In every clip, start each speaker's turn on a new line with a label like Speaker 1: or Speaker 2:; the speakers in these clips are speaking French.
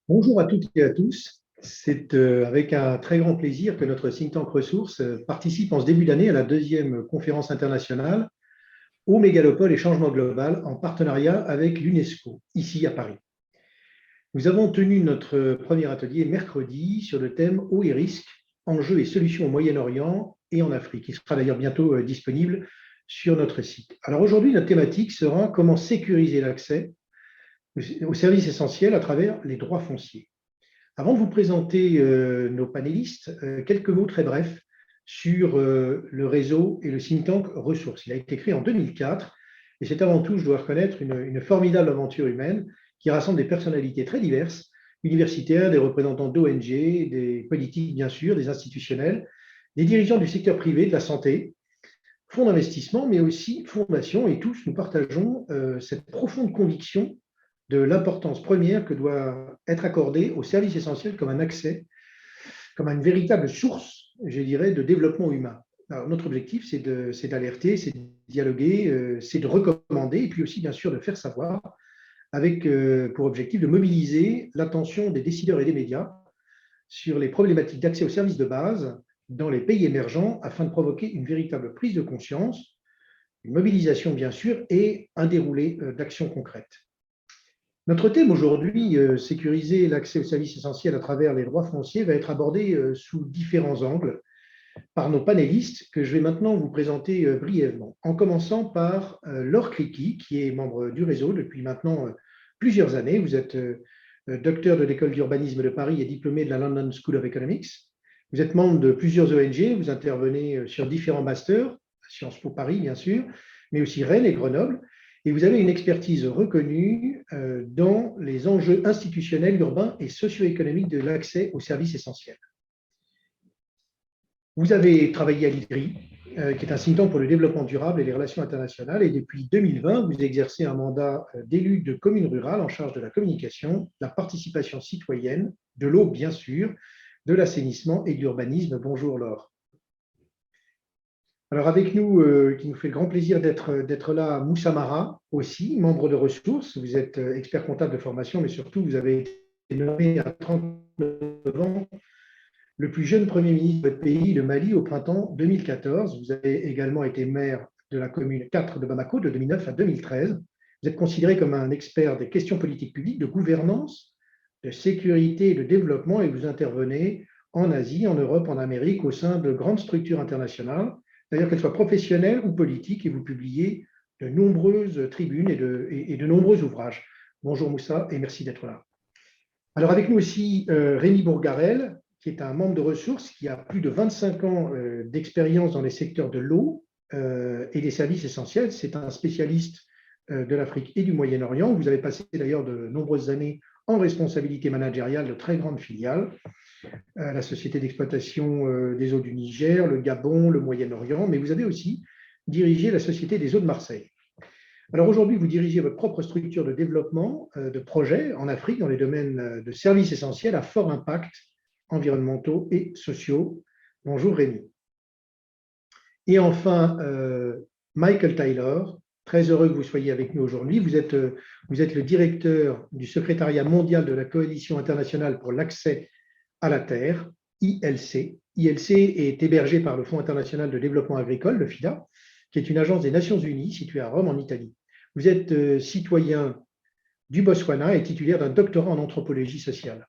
Speaker 1: Bonjour à toutes et à tous. C'est avec un très grand plaisir que notre think tank Ressources participe en ce début d'année à la deuxième conférence internationale au mégalopole et changement global en partenariat avec l'UNESCO, ici à Paris. Nous avons tenu notre premier atelier mercredi sur le thème eau et risques, enjeux et solutions au Moyen-Orient et en Afrique. Il sera d'ailleurs bientôt disponible sur notre site. Alors aujourd'hui, notre thématique sera comment sécuriser l'accès aux services essentiels à travers les droits fonciers. Avant de vous présenter nos panélistes, quelques mots très brefs sur le réseau et le think tank Ressources. Il a été créé en 2004 et c'est avant tout, je dois reconnaître, une formidable aventure humaine qui rassemble des personnalités très diverses, universitaires, des représentants d'ONG, des politiques bien sûr, des institutionnels, des dirigeants du secteur privé, de la santé, fonds d'investissement, mais aussi fondations, et tous nous partageons cette profonde conviction de l'importance première que doit être accordée aux services essentiels comme un accès, comme une véritable source, je dirais, de développement humain. Alors, notre objectif, c'est d'alerter, c'est de dialoguer, c'est de recommander, et puis aussi, bien sûr, de faire savoir, avec pour objectif de mobiliser l'attention des décideurs et des médias sur les problématiques d'accès aux services de base dans les pays émergents afin de provoquer une véritable prise de conscience, une mobilisation, bien sûr, et un déroulé d'actions concrètes. Notre thème aujourd'hui, sécuriser l'accès aux services essentiels à travers les droits fonciers, va être abordé sous différents angles par nos panélistes que je vais maintenant vous présenter brièvement, en commençant par Laure Criqui, qui est membre du réseau depuis maintenant plusieurs années. Vous êtes docteur de l'école d'urbanisme de Paris et diplômé de la London School of Economics. Vous êtes membre de plusieurs ONG, vous intervenez sur différents masters, Sciences Po Paris bien sûr, mais aussi Rennes et Grenoble. Et vous avez une expertise reconnue dans les enjeux institutionnels, urbains et socio-économiques de l'accès aux services essentiels. Vous avez travaillé à l'IDRI, qui est un think tank pour le développement durable et les relations internationales, et depuis 2020, vous exercez un mandat d'élu de commune rurale en charge de la communication, la participation citoyenne, de l'eau bien sûr, de l'assainissement et de l'urbanisme. Bonjour Laure. Alors avec nous, qui nous fait le grand plaisir d'être là, Moussa Mara aussi, membre de Ressources. Vous êtes expert comptable de formation, mais surtout vous avez été nommé à 39 ans le plus jeune Premier ministre de votre pays, le Mali, au printemps 2014. Vous avez également été maire de la commune 4 de Bamako de 2009 à 2013. Vous êtes considéré comme un expert des questions politiques publiques, de gouvernance, de sécurité et de développement, et vous intervenez en Asie, en Europe, en Amérique, au sein de grandes structures internationales, d'ailleurs qu'elles soient professionnelles ou politiques, et vous publiez de nombreuses tribunes et de nombreux ouvrages. Bonjour Moussa, et merci d'être là. Alors avec nous aussi Rémi Bourgarel, qui est un membre de Ressources, qui a plus de 25 ans d'expérience dans les secteurs de l'eau et des services essentiels. C'est un spécialiste de l'Afrique et du Moyen-Orient. Vous avez passé d'ailleurs de nombreuses années en responsabilité managériale de très grandes filiales, la Société d'exploitation des eaux du Niger, le Gabon, le Moyen-Orient, mais vous avez aussi dirigé la Société des eaux de Marseille. Alors aujourd'hui, vous dirigez votre propre structure de développement de projets en Afrique dans les domaines de services essentiels à fort impact environnementaux et sociaux. Bonjour Rémi. Et enfin, Michael Taylor, très heureux que vous soyez avec nous aujourd'hui. Vous êtes le directeur du secrétariat mondial de la Coalition internationale pour l'accès à la terre, ILC. ILC est hébergé par le Fonds international de développement agricole, le FIDA, qui est une agence des Nations unies située à Rome en Italie. Vous êtes citoyen du Botswana et titulaire d'un doctorat en anthropologie sociale.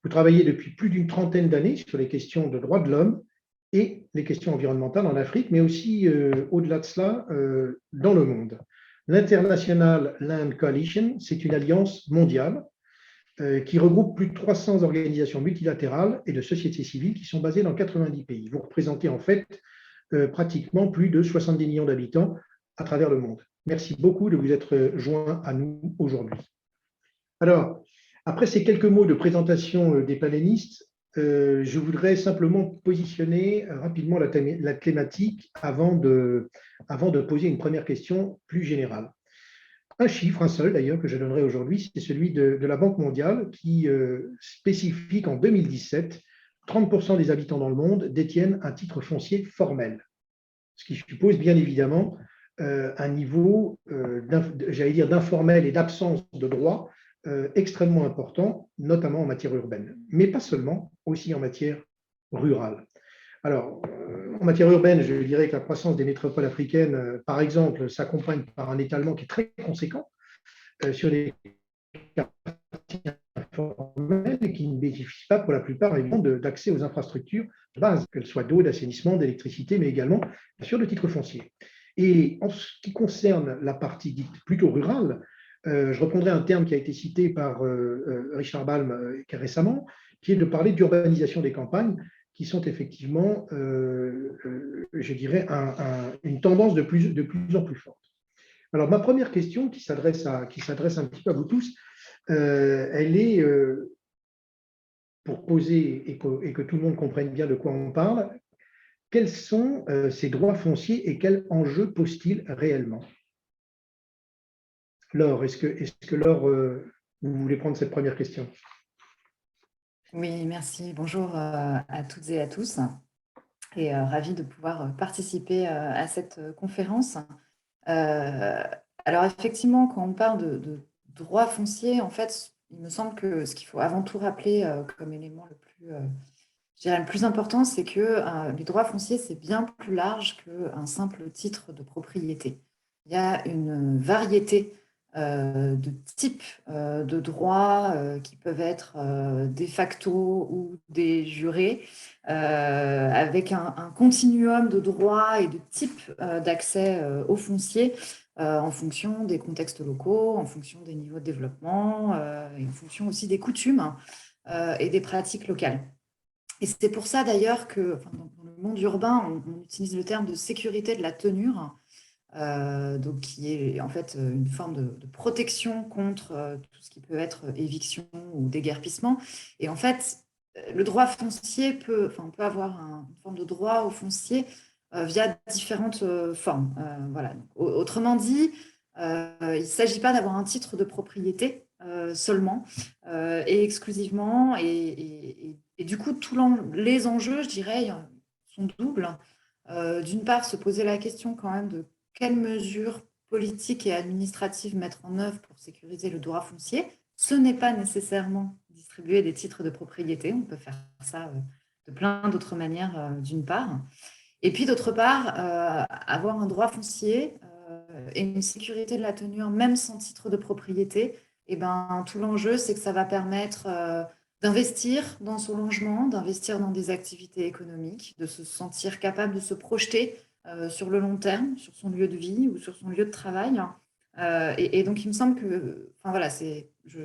Speaker 1: Vous travaillez depuis plus d'une trentaine d'années sur les questions de droits de l'homme et les questions environnementales en Afrique, mais aussi au-delà de cela, dans le monde. L'International Land Coalition, c'est une alliance mondiale qui regroupe plus de 300 organisations multilatérales et de sociétés civiles qui sont basées dans 90 pays. Vous représentez en fait pratiquement plus de 70 millions d'habitants à travers le monde. Merci beaucoup de vous être joint à nous aujourd'hui. Alors, après ces quelques mots de présentation des panélistes, je voudrais simplement positionner rapidement la thématique avant de poser une première question plus générale. Un chiffre, un seul d'ailleurs, que je donnerai aujourd'hui, c'est celui de la Banque mondiale qui spécifie qu'en 2017, 30% des habitants dans le monde détiennent un titre foncier formel, ce qui suppose bien évidemment un niveau, j'allais dire, d'informel et d'absence de droit extrêmement important, notamment en matière urbaine, mais pas seulement, aussi en matière rurale. Alors, en matière urbaine, je dirais que la croissance des métropoles africaines, par exemple, s'accompagne par un étalement qui est très conséquent sur les quartiers informels et qui ne bénéficient pas pour la plupart d'accès aux infrastructures de base, qu'elles soient d'eau, d'assainissement, d'électricité, mais également, bien sûr, de titres fonciers. Et en ce qui concerne la partie dite plutôt rurale, je reprendrai un terme qui a été cité par Richard Balme récemment, qui est de parler d'urbanisation des campagnes, qui sont effectivement, je dirais, une tendance de plus en plus forte. Alors, ma première question, qui s'adresse un petit peu à vous tous, elle est pour poser et que tout le monde comprenne bien de quoi on parle. Quels sont ces droits fonciers et quels enjeux posent-ils réellement? Laure, est-ce que Laure, vous voulez prendre cette première question?
Speaker 2: Oui, merci. Bonjour à toutes et à tous. Et ravie de pouvoir participer à cette conférence. Alors effectivement, quand on parle de droit foncier, en fait, il me semble que ce qu'il faut avant tout rappeler comme élément je dirais le plus important, c'est que les droits fonciers, c'est bien plus large qu'un simple titre de propriété. Il y a une variété de types de droits qui peuvent être de facto ou des jurés, avec un continuum de droits et de types d'accès au foncier en fonction des contextes locaux, en fonction des niveaux de développement et en fonction aussi des coutumes et des pratiques locales. Et c'est pour ça d'ailleurs que dans le monde urbain, on utilise le terme de sécurité de la tenure, donc qui est en fait une forme de protection contre tout ce qui peut être éviction ou déguerpissement. Et en fait, le droit foncier on peut avoir une forme de droit au foncier via différentes formes. Voilà. Donc, autrement dit, il ne s'agit pas d'avoir un titre de propriété seulement et exclusivement. Et du coup, tous les enjeux, je dirais, sont doubles. D'une part, se poser la question quand même de quelles mesures politiques et administratives mettre en œuvre pour sécuriser le droit foncier. Ce n'est pas nécessairement distribuer des titres de propriété. On peut faire ça de plein d'autres manières, d'une part. Et puis, d'autre part, avoir un droit foncier et une sécurité de la tenure, même sans titre de propriété, et ben, tout l'enjeu, c'est que ça va permettre d'investir dans son logement, d'investir dans des activités économiques, de se sentir capable de se projeter sur le long terme, sur son lieu de vie ou sur son lieu de travail. Et donc, il me semble que, enfin voilà, je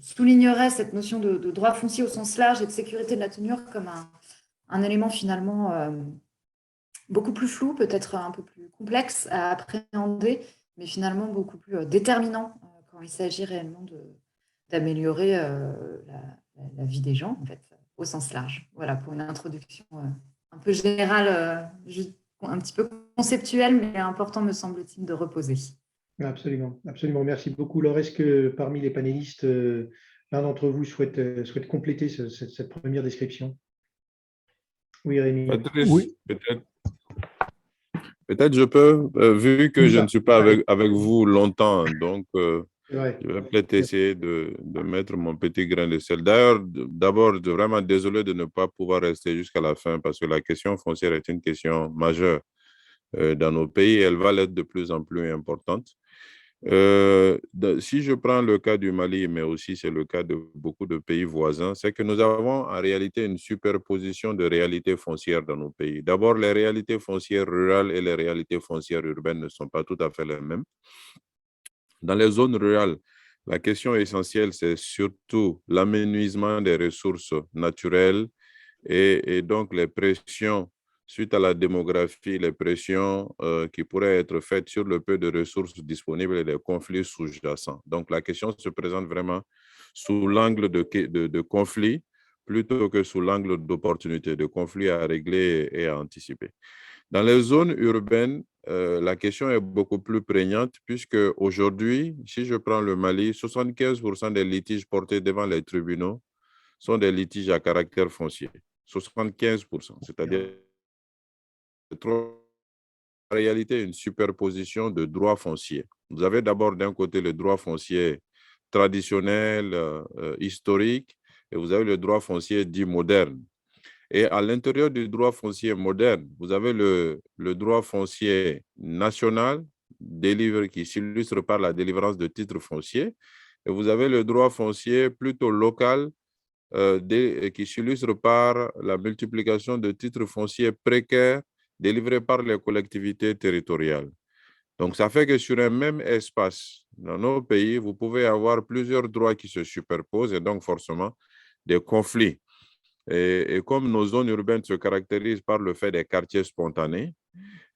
Speaker 2: soulignerais cette notion de droit foncier au sens large et de sécurité de la tenure comme un élément finalement beaucoup plus flou, peut-être un peu plus complexe à appréhender, mais finalement beaucoup plus déterminant quand il s'agit réellement d'améliorer la vie des gens, en fait, au sens large. Voilà, pour une introduction un peu générale, un petit peu conceptuelle, mais important, me semble-t-il, de reposer.
Speaker 1: Absolument, absolument. Merci beaucoup. Laure, est-ce que parmi les panélistes, l'un d'entre vous souhaite compléter cette première description? Oui, Rémi.
Speaker 3: Patrice, peut-être je peux, vu que
Speaker 1: Oui,
Speaker 3: je ne
Speaker 1: ça.
Speaker 3: suis pas
Speaker 1: Allez,
Speaker 3: avec vous longtemps, donc
Speaker 1: c'est vrai.
Speaker 3: je vais peut-être essayer de mettre mon petit grain de sel. D'ailleurs, d'abord, vraiment désolé de ne pas pouvoir rester jusqu'à la fin parce que la question foncière est une question majeure dans nos pays et elle va l'être de plus en plus importante. Si je prends le cas du Mali, mais aussi c'est le cas de beaucoup de pays voisins, c'est que nous avons en réalité une superposition de réalités foncières dans nos pays. D'abord, les réalités foncières rurales et les réalités foncières urbaines ne sont pas tout à fait les mêmes. Dans les zones rurales, la question essentielle, c'est surtout l'aménuisement des ressources naturelles et donc les pressions suite à la démographie, les pressions qui pourraient être faites sur le peu de ressources disponibles et les conflits sous-jacents. Donc la question se présente vraiment sous l'angle de conflit plutôt que sous l'angle d'opportunité, de conflit à régler et à anticiper. Dans les zones urbaines, la question est beaucoup plus prégnante puisque aujourd'hui, si je prends le Mali, 75% des litiges portés devant les tribunaux sont des litiges à caractère foncier. 75%, c'est-à-dire en réalité une superposition de droits fonciers. Vous avez d'abord d'un côté le droit foncier traditionnel, historique, et vous avez le droit foncier dit moderne. Et à l'intérieur du droit foncier moderne, vous avez le droit foncier national qui s'illustre par la délivrance de titres fonciers, et vous avez le droit foncier plutôt local qui s'illustre par la multiplication de titres fonciers précaires délivrés par les collectivités territoriales. Donc, ça fait que sur un même espace, dans nos pays, vous pouvez avoir plusieurs droits qui se superposent et donc forcément des conflits. Et comme nos zones urbaines se caractérisent par le fait des quartiers spontanés,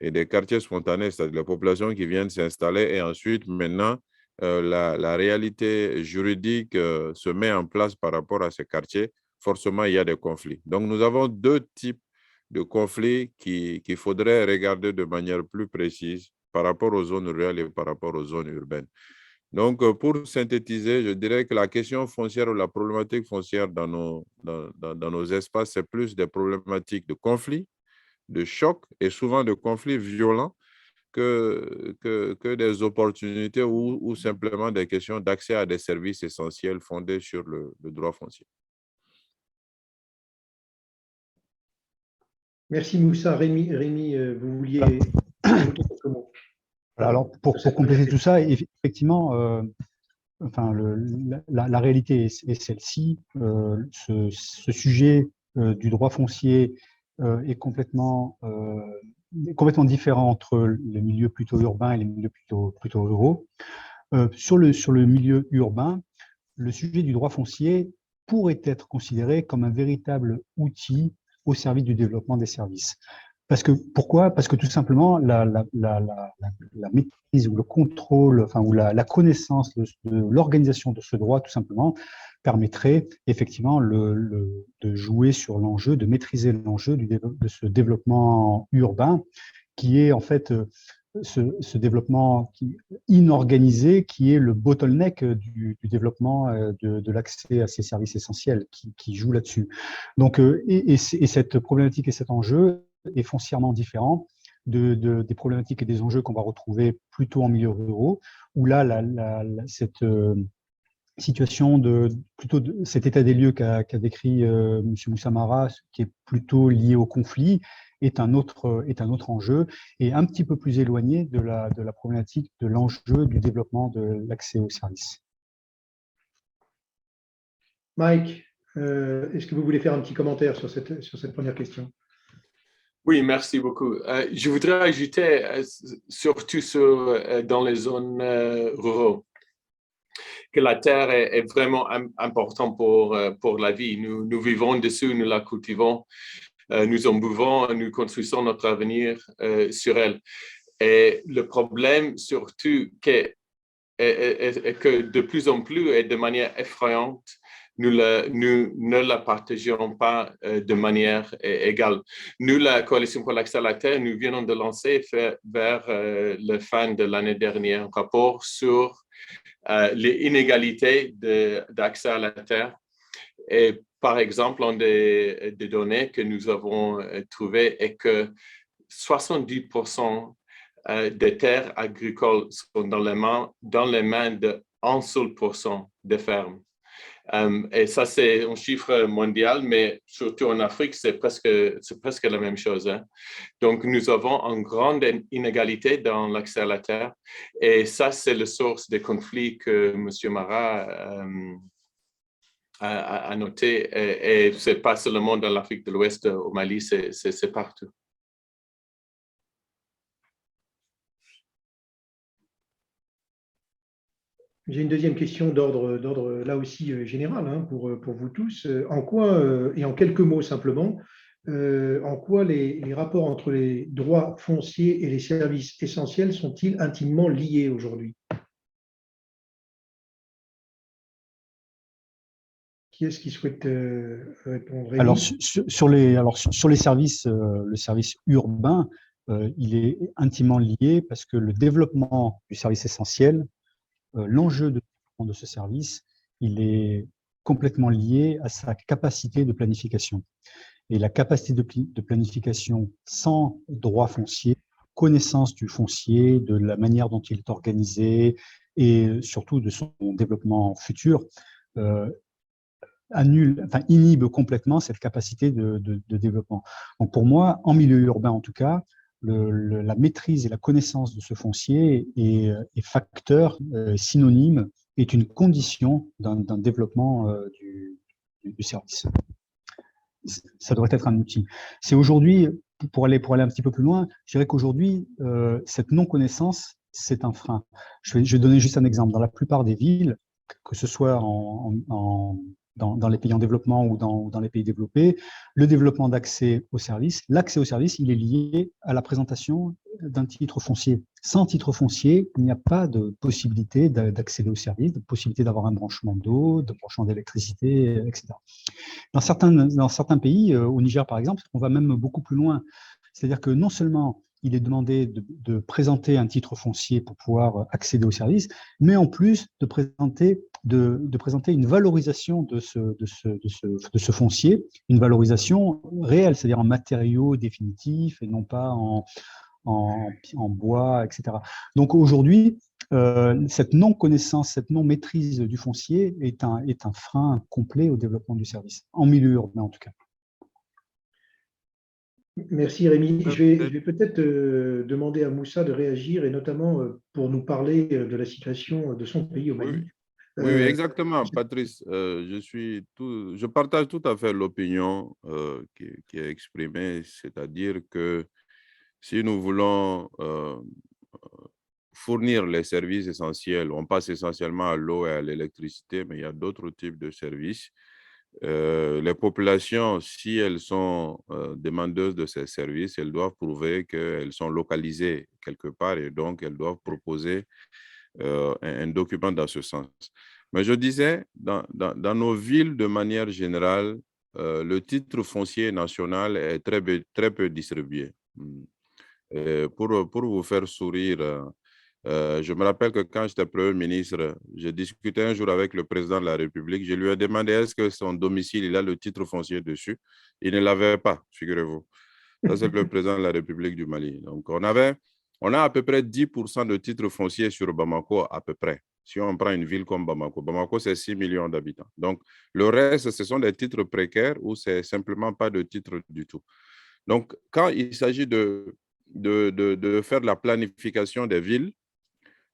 Speaker 3: et des quartiers spontanés, c'est-à-dire les populations qui viennent s'installer et ensuite, maintenant, la réalité juridique se met en place par rapport à ces quartiers, forcément, il y a des conflits. Donc, nous avons deux types de conflits qu'il faudrait regarder de manière plus précise par rapport aux zones rurales et par rapport aux zones urbaines. Donc, pour synthétiser, je dirais que la question foncière ou la problématique foncière dans nos espaces, c'est plus des problématiques de conflits, de chocs et souvent de conflits violents que des opportunités ou simplement des questions d'accès à des services essentiels fondés sur le droit foncier.
Speaker 1: Merci Moussa. Rémi, vous vouliez ajouter quelques mots?
Speaker 4: Alors, pour compléter tout ça, effectivement, enfin, la réalité est celle-ci. Ce sujet du droit foncier est complètement différent entre les milieux plutôt urbains et les milieux plutôt ruraux. Sur le milieu urbain, le sujet du droit foncier pourrait être considéré comme un véritable outil au service du développement des services. Pourquoi ? Parce que tout simplement, la maîtrise ou le contrôle, enfin, ou la connaissance de l'organisation de ce droit, tout simplement, permettrait effectivement de jouer sur l'enjeu, de maîtriser l'enjeu de ce développement urbain, qui est en fait ce développement inorganisé, qui est le bottleneck du développement de l'accès à ces services essentiels, qui joue là-dessus. Donc, et cette problématique et cet enjeu est foncièrement différent des problématiques et des enjeux qu'on va retrouver plutôt en milieu ruraux, où là, cette situation cet état des lieux qu'a décrit M. Moussa Mara, qui est plutôt lié au conflit, est un autre enjeu et un petit peu plus éloigné de la problématique de l'enjeu du développement de l'accès aux services.
Speaker 1: Mike, est-ce que vous voulez faire un petit commentaire sur cette première question?
Speaker 5: Oui, merci beaucoup. Je voudrais ajouter, surtout dans les zones rurales, que la terre est vraiment importante pour la vie. Nous vivons dessus, nous la cultivons, nous en buvons, nous construisons notre avenir sur elle. Et le problème, surtout, est que de plus en plus et de manière effrayante, nous ne la partageons pas de manière égale. Nous, la Coalition pour l'accès à la terre, nous venons de lancer vers la fin de l'année dernière un rapport sur les inégalités d'accès à la terre. Et par exemple, une des données que nous avons trouvées est que 70% des terres agricoles sont dans les mains de 1 seul % des fermes. Et ça, c'est un chiffre mondial, mais surtout en Afrique, c'est presque la même chose. Hein. Donc, nous avons une grande inégalité dans l'accès à la terre. Et ça, c'est la source des conflits que M. Mara a noté. Et ce n'est pas seulement dans l'Afrique de l'Ouest, au Mali, c'est partout.
Speaker 1: J'ai une deuxième question d'ordre là aussi général hein, pour vous tous. En quoi, et en quelques mots simplement, en quoi les rapports entre les droits fonciers et les services essentiels sont-ils intimement liés aujourd'hui? Qui est-ce qui souhaite répondre?
Speaker 4: Alors, sur les services, le service urbain, il est intimement lié parce que le développement du service essentiel, l'enjeu de ce service, il est complètement lié à sa capacité de planification. Et la capacité de planification sans droit foncier, connaissance du foncier, de la manière dont il est organisé et surtout de son développement futur, inhibe complètement cette capacité de développement. Donc pour moi, en milieu urbain en tout cas, la maîtrise et la connaissance de ce foncier est facteur, synonyme, est une condition d'un développement du service. Ça devrait être un outil. C'est aujourd'hui, pour aller un petit peu plus loin, je dirais qu'aujourd'hui, cette non-connaissance, c'est un frein. Je vais donner juste un exemple. Dans la plupart des villes, que ce soit dans les pays en développement ou dans les pays développés, le développement d'accès aux services, l'accès aux services, il est lié à la présentation d'un titre foncier. Sans titre foncier, il n'y a pas de possibilité d'accéder aux services, de possibilité d'avoir un branchement d'eau, de branchement d'électricité, etc. Dans certains pays, au Niger par exemple, on va même beaucoup plus loin. C'est-à-dire que non seulement il est demandé de présenter un titre foncier pour pouvoir accéder aux services, mais en plus de présenter une valorisation de ce foncier, une valorisation réelle, c'est-à-dire en matériaux définitifs et non pas en bois, etc. Donc aujourd'hui, cette non-connaissance, cette non-maîtrise du foncier est un frein complet au développement du service, en milieu urbain en tout cas.
Speaker 1: Merci Rémi. Je vais peut-être demander à Moussa de réagir et notamment pour nous parler de la situation de son pays au Mali.
Speaker 3: Oui, exactement, Patrice. Je partage tout à fait l'opinion qui est exprimée, c'est-à-dire que si nous voulons fournir les services essentiels, on passe essentiellement à l'eau et à l'électricité, mais il y a d'autres types de services. Les populations, si elles sont demandeuses de ces services, elles doivent prouver qu'elles sont localisées quelque part et donc elles doivent proposer un document dans ce sens. Mais je disais, dans nos villes, de manière générale, le titre foncier national est très peu distribué. Pour vous faire sourire, je me rappelle que quand j'étais Premier ministre, j'ai discuté un jour avec le président de la République. Je lui ai demandé est-ce que son domicile, il a le titre foncier dessus. Il ne l'avait pas, figurez-vous. Ça, c'est le président de la République du Mali. Donc, on a à peu près 10% de titres fonciers sur Bamako, à peu près. Si on prend une ville comme Bamako, Bamako, c'est 6 millions d'habitants. Donc, le reste, ce sont des titres précaires ou c'est simplement pas de titres du tout. Donc, quand il s'agit de faire de la planification des villes,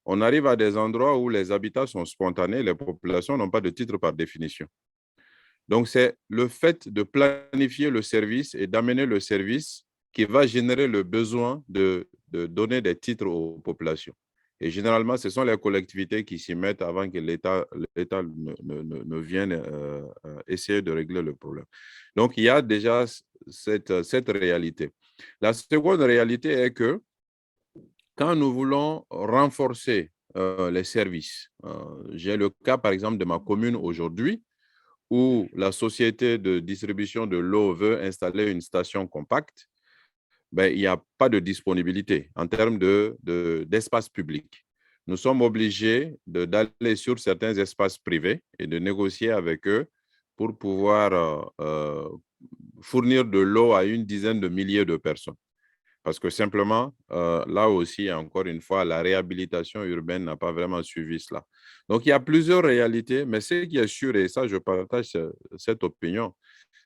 Speaker 3: on arrive à des endroits où les habitats sont spontanés, les populations n'ont pas de titre par définition. Donc, c'est le fait de planifier le service et d'amener le service qui va générer le besoin de donner des titres aux populations. Et généralement, ce sont les collectivités qui s'y mettent avant que l'État ne vienne essayer de régler le problème. Donc, il y a déjà cette réalité. La seconde réalité est que quand nous voulons renforcer les services, j'ai le cas par exemple de ma commune aujourd'hui où la société de distribution de l'eau veut installer une station compacte, ben, il n'y a pas de disponibilité en termes d'espace public. Nous sommes obligés d'aller sur certains espaces privés et de négocier avec eux pour pouvoir fournir de l'eau à une dizaine de milliers de personnes. Parce que simplement, là aussi, encore une fois, la réhabilitation urbaine n'a pas vraiment suivi cela. Donc, il y a plusieurs réalités, mais ce qui est sûr, et ça, je partage cette opinion,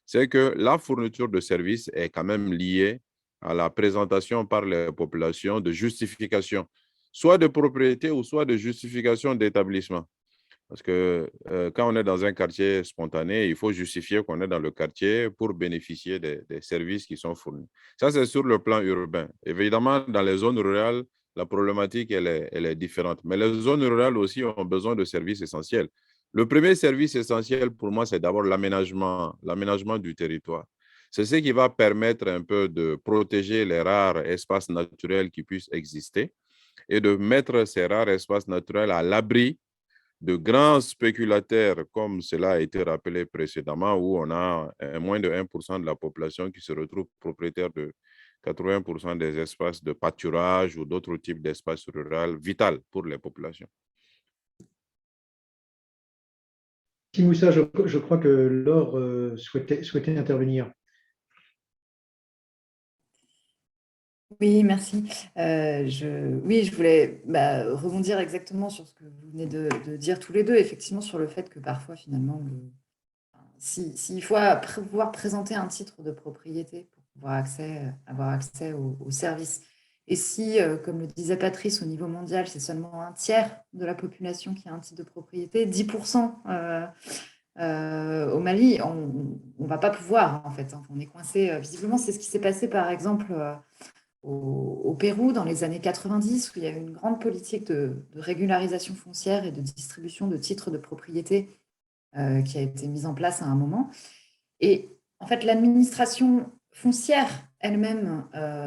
Speaker 3: c'est que la fourniture de services est quand même liée à la présentation par les populations de justification, soit de propriété ou soit de justification d'établissement. Parce que quand on est dans un quartier spontané, il faut justifier qu'on est dans le quartier pour bénéficier des services qui sont fournis. Ça, c'est sur le plan urbain. Évidemment, dans les zones rurales, la problématique, elle est différente. Mais les zones rurales aussi ont besoin de services essentiels. Le premier service essentiel pour moi, c'est d'abord l'aménagement du territoire. C'est ce qui va permettre un peu de protéger les rares espaces naturels qui puissent exister et de mettre ces rares espaces naturels à l'abri de grands spéculateurs, comme cela a été rappelé précédemment, où on a moins de 1% de la population qui se retrouve propriétaire de 80% des espaces de pâturage ou d'autres types d'espaces ruraux vitaux pour les populations.
Speaker 1: Si Moussa, je crois que Laure souhaitait intervenir.
Speaker 2: Oui, merci. Oui, je voulais rebondir exactement sur ce que vous venez de dire tous les deux, effectivement, sur le fait que parfois, finalement, s'il faut pouvoir présenter un titre de propriété pour pouvoir avoir accès aux services, et si, comme le disait Patrice, au niveau mondial, c'est seulement un tiers de la population qui a un titre de propriété, 10% au Mali, on ne va pas pouvoir, en fait. Hein. On est coincé. Visiblement, c'est ce qui s'est passé, par exemple, au Pérou dans les années 90, où il y a eu une grande politique de régularisation foncière et de distribution de titres de propriété qui a été mise en place à un moment. Et en fait, l'administration foncière elle-même,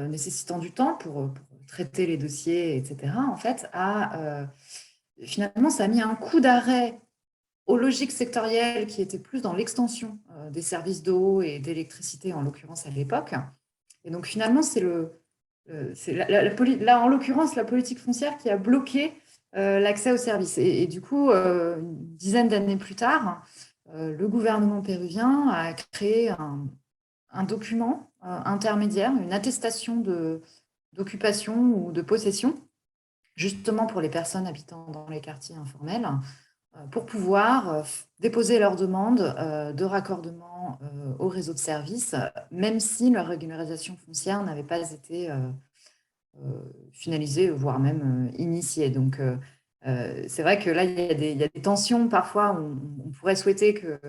Speaker 2: nécessitant du temps pour traiter les dossiers, etc., en fait, finalement, ça a mis un coup d'arrêt aux logiques sectorielles qui étaient plus dans l'extension des services d'eau et d'électricité, en l'occurrence à l'époque. Et donc, finalement, c'est là, en l'occurrence, la politique foncière qui a bloqué l'accès aux services. Et du coup, une dizaine d'années plus tard, le gouvernement péruvien a créé un document intermédiaire, une attestation d'occupation ou de possession, justement pour les personnes habitant dans les quartiers informels, pour pouvoir déposer leur demande de raccordement au réseau de services, même si leur régularisation foncière n'avait pas été finalisée, voire même initiée. Donc, c'est vrai que là, il y a des tensions parfois. On pourrait souhaiter que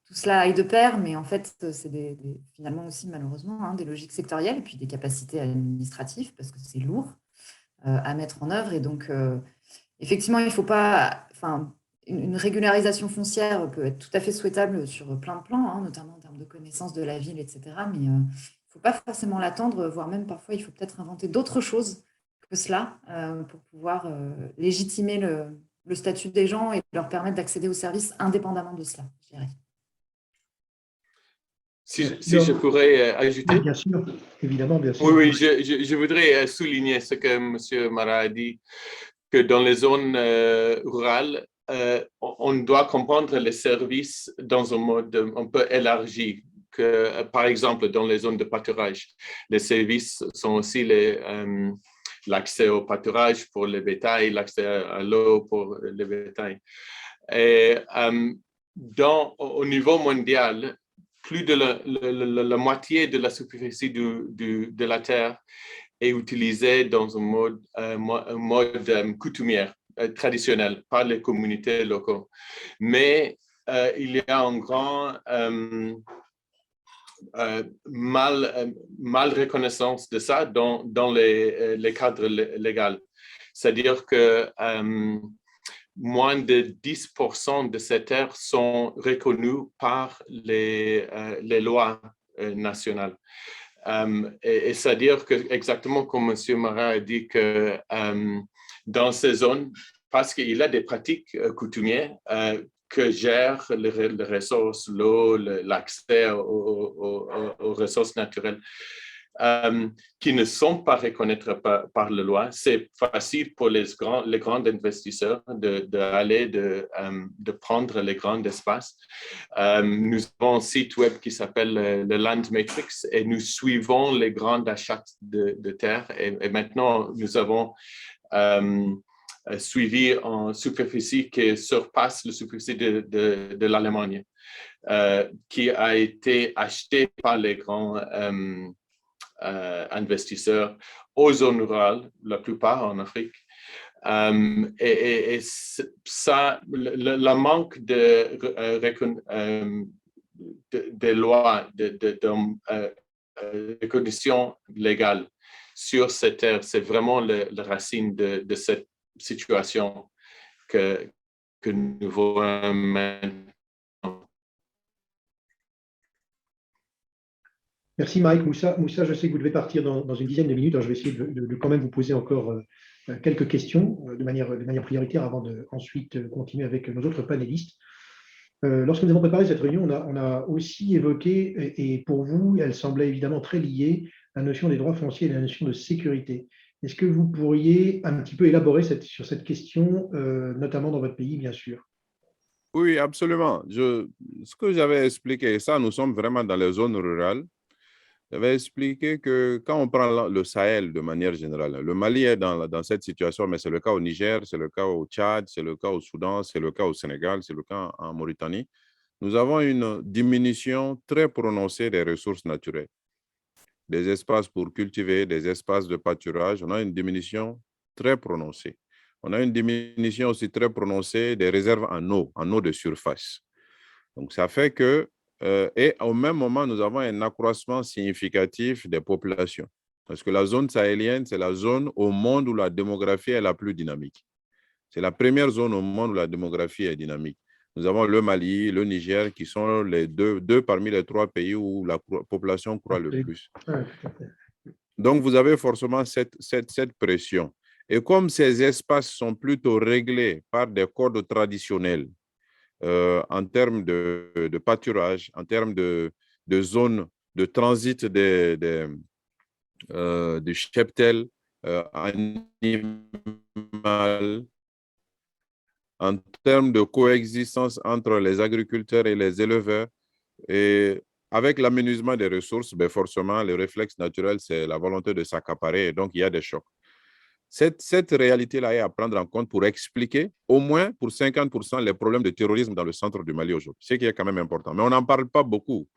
Speaker 2: tout cela aille de pair, mais en fait, c'est finalement aussi, malheureusement, hein, des logiques sectorielles et puis des capacités administratives, parce que c'est lourd à mettre en œuvre. Et donc, effectivement, il ne faut pas... Enfin, une régularisation foncière peut être tout à fait souhaitable sur plein de plans, hein, notamment en termes de connaissance de la ville, etc. Mais il ne faut pas forcément l'attendre, voire même parfois, il faut peut-être inventer d'autres choses que cela pour pouvoir légitimer le statut des gens et leur permettre d'accéder aux services indépendamment de cela, je dirais.
Speaker 5: Si je pourrais ajouter.
Speaker 1: Bien sûr, évidemment, bien sûr.
Speaker 5: Oui, je voudrais souligner ce que M. Marat a dit, que dans les zones rurales, on doit comprendre les services dans un mode un peu élargi. Que, par exemple, dans les zones de pâturage, les services sont aussi l'accès au pâturage pour le bétail, l'accès à l'eau pour le bétail. Et au niveau mondial, plus de la moitié de la superficie de la Terre est utilisée dans un mode coutumier, traditionnel, par les communautés locales. Mais il y a un grand mal reconnaissance de ça dans les cadres légaux. C'est-à-dire que moins de 10% de ces terres sont reconnues par les lois nationales. Et c'est-à-dire que, exactement comme M. Marat a dit, que dans ces zones, parce qu'il y a des pratiques coutumières que gèrent les ressources, l'eau, l'accès aux ressources naturelles, qui ne sont pas reconnues par la loi. C'est facile pour les grands investisseurs de prendre les grands espaces. Nous avons un site web qui s'appelle le Land Matrix et nous suivons les grands achats de terre. Et maintenant, nous avons suivi en superficie qui surpasse la superficie de l'Allemagne, qui a été achetée par les grands investisseurs aux zones rurales, la plupart en Afrique. Et ça, le manque de lois, de conditions légales sur ces terres, c'est vraiment la racine de cette situation que nous voyons maintenant.
Speaker 1: Merci Mike. Moussa, je sais que vous devez partir dans une dizaine de minutes. Alors je vais essayer de quand même vous poser encore quelques questions de manière prioritaire avant de ensuite continuer avec nos autres panélistes. Lorsque nous avons préparé cette réunion, on a aussi évoqué, et pour vous, elle semblait évidemment très liée, la notion des droits fonciers et la notion de sécurité. Est-ce que vous pourriez un petit peu élaborer sur cette question, notamment dans votre pays, bien sûr?
Speaker 3: Oui, absolument. Ce que j'avais expliqué, ça, nous sommes vraiment dans les zones rurales. J'avais expliqué que quand on prend le Sahel de manière générale, le Mali est dans cette situation, mais c'est le cas au Niger, c'est le cas au Tchad, c'est le cas au Soudan, c'est le cas au Sénégal, c'est le cas en Mauritanie. Nous avons une diminution très prononcée des ressources naturelles, des espaces pour cultiver, des espaces de pâturage. On a une diminution très prononcée. On a une diminution aussi très prononcée des réserves en eau de surface. Donc, ça fait que, et au même moment, nous avons un accroissement significatif des populations. Parce que la zone sahélienne, c'est la zone au monde où la démographie est la plus dynamique. C'est la première zone au monde où la démographie est dynamique. Nous avons le Mali, le Niger, qui sont les deux parmi les 3 pays où la population croît le plus. Donc, vous avez forcément cette pression. Et comme ces espaces sont plutôt réglés par des codes traditionnels, en termes de pâturage, en termes de zones de transit du cheptel animal, en termes de coexistence entre les agriculteurs et les éleveurs. Et avec l'aménagement des ressources, ben forcément, le réflexe naturel, c'est la volonté de s'accaparer. Et donc, il y a des chocs. Cette réalité-là est à prendre en compte pour expliquer au moins pour 50% les problèmes de terrorisme dans le centre du Mali aujourd'hui, ce qui est quand même important. Mais on n'en parle pas beaucoup.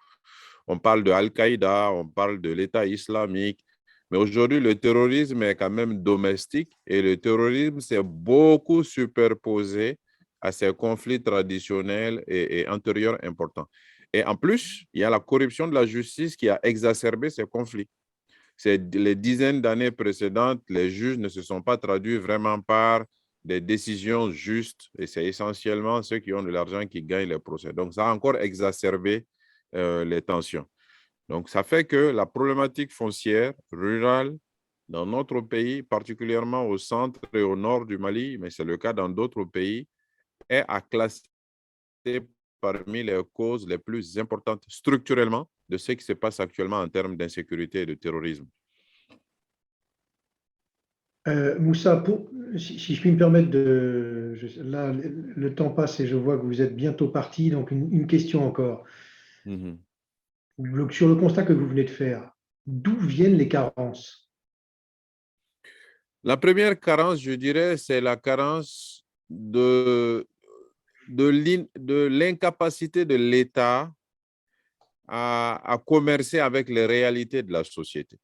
Speaker 3: On parle de Al-Qaïda, on parle de l'État islamique, mais aujourd'hui, le terrorisme est quand même domestique et le terrorisme s'est beaucoup superposé à ces conflits traditionnels et antérieurs importants. Et en plus, il y a la corruption de la justice qui a exacerbé ces conflits. Les dizaines d'années précédentes, les juges ne se sont pas traduits vraiment par des décisions justes et c'est essentiellement ceux qui ont de l'argent qui gagnent les procès. Donc, ça a encore exacerbé les tensions. Donc, ça fait que la problématique foncière rurale dans notre pays, particulièrement au centre et au nord du Mali, mais c'est le cas dans d'autres pays, est à classer parmi les causes les plus importantes structurellement de ce qui se passe actuellement en termes d'insécurité et de terrorisme.
Speaker 1: Moussa, si je puis me permettre là, le temps passe et je vois que vous êtes bientôt parti, donc une question encore. Sur le constat que vous venez de faire, d'où viennent les carences?
Speaker 3: La première carence, je dirais, c'est la carence de l'incapacité de l'État à commercer avec les réalités de la société.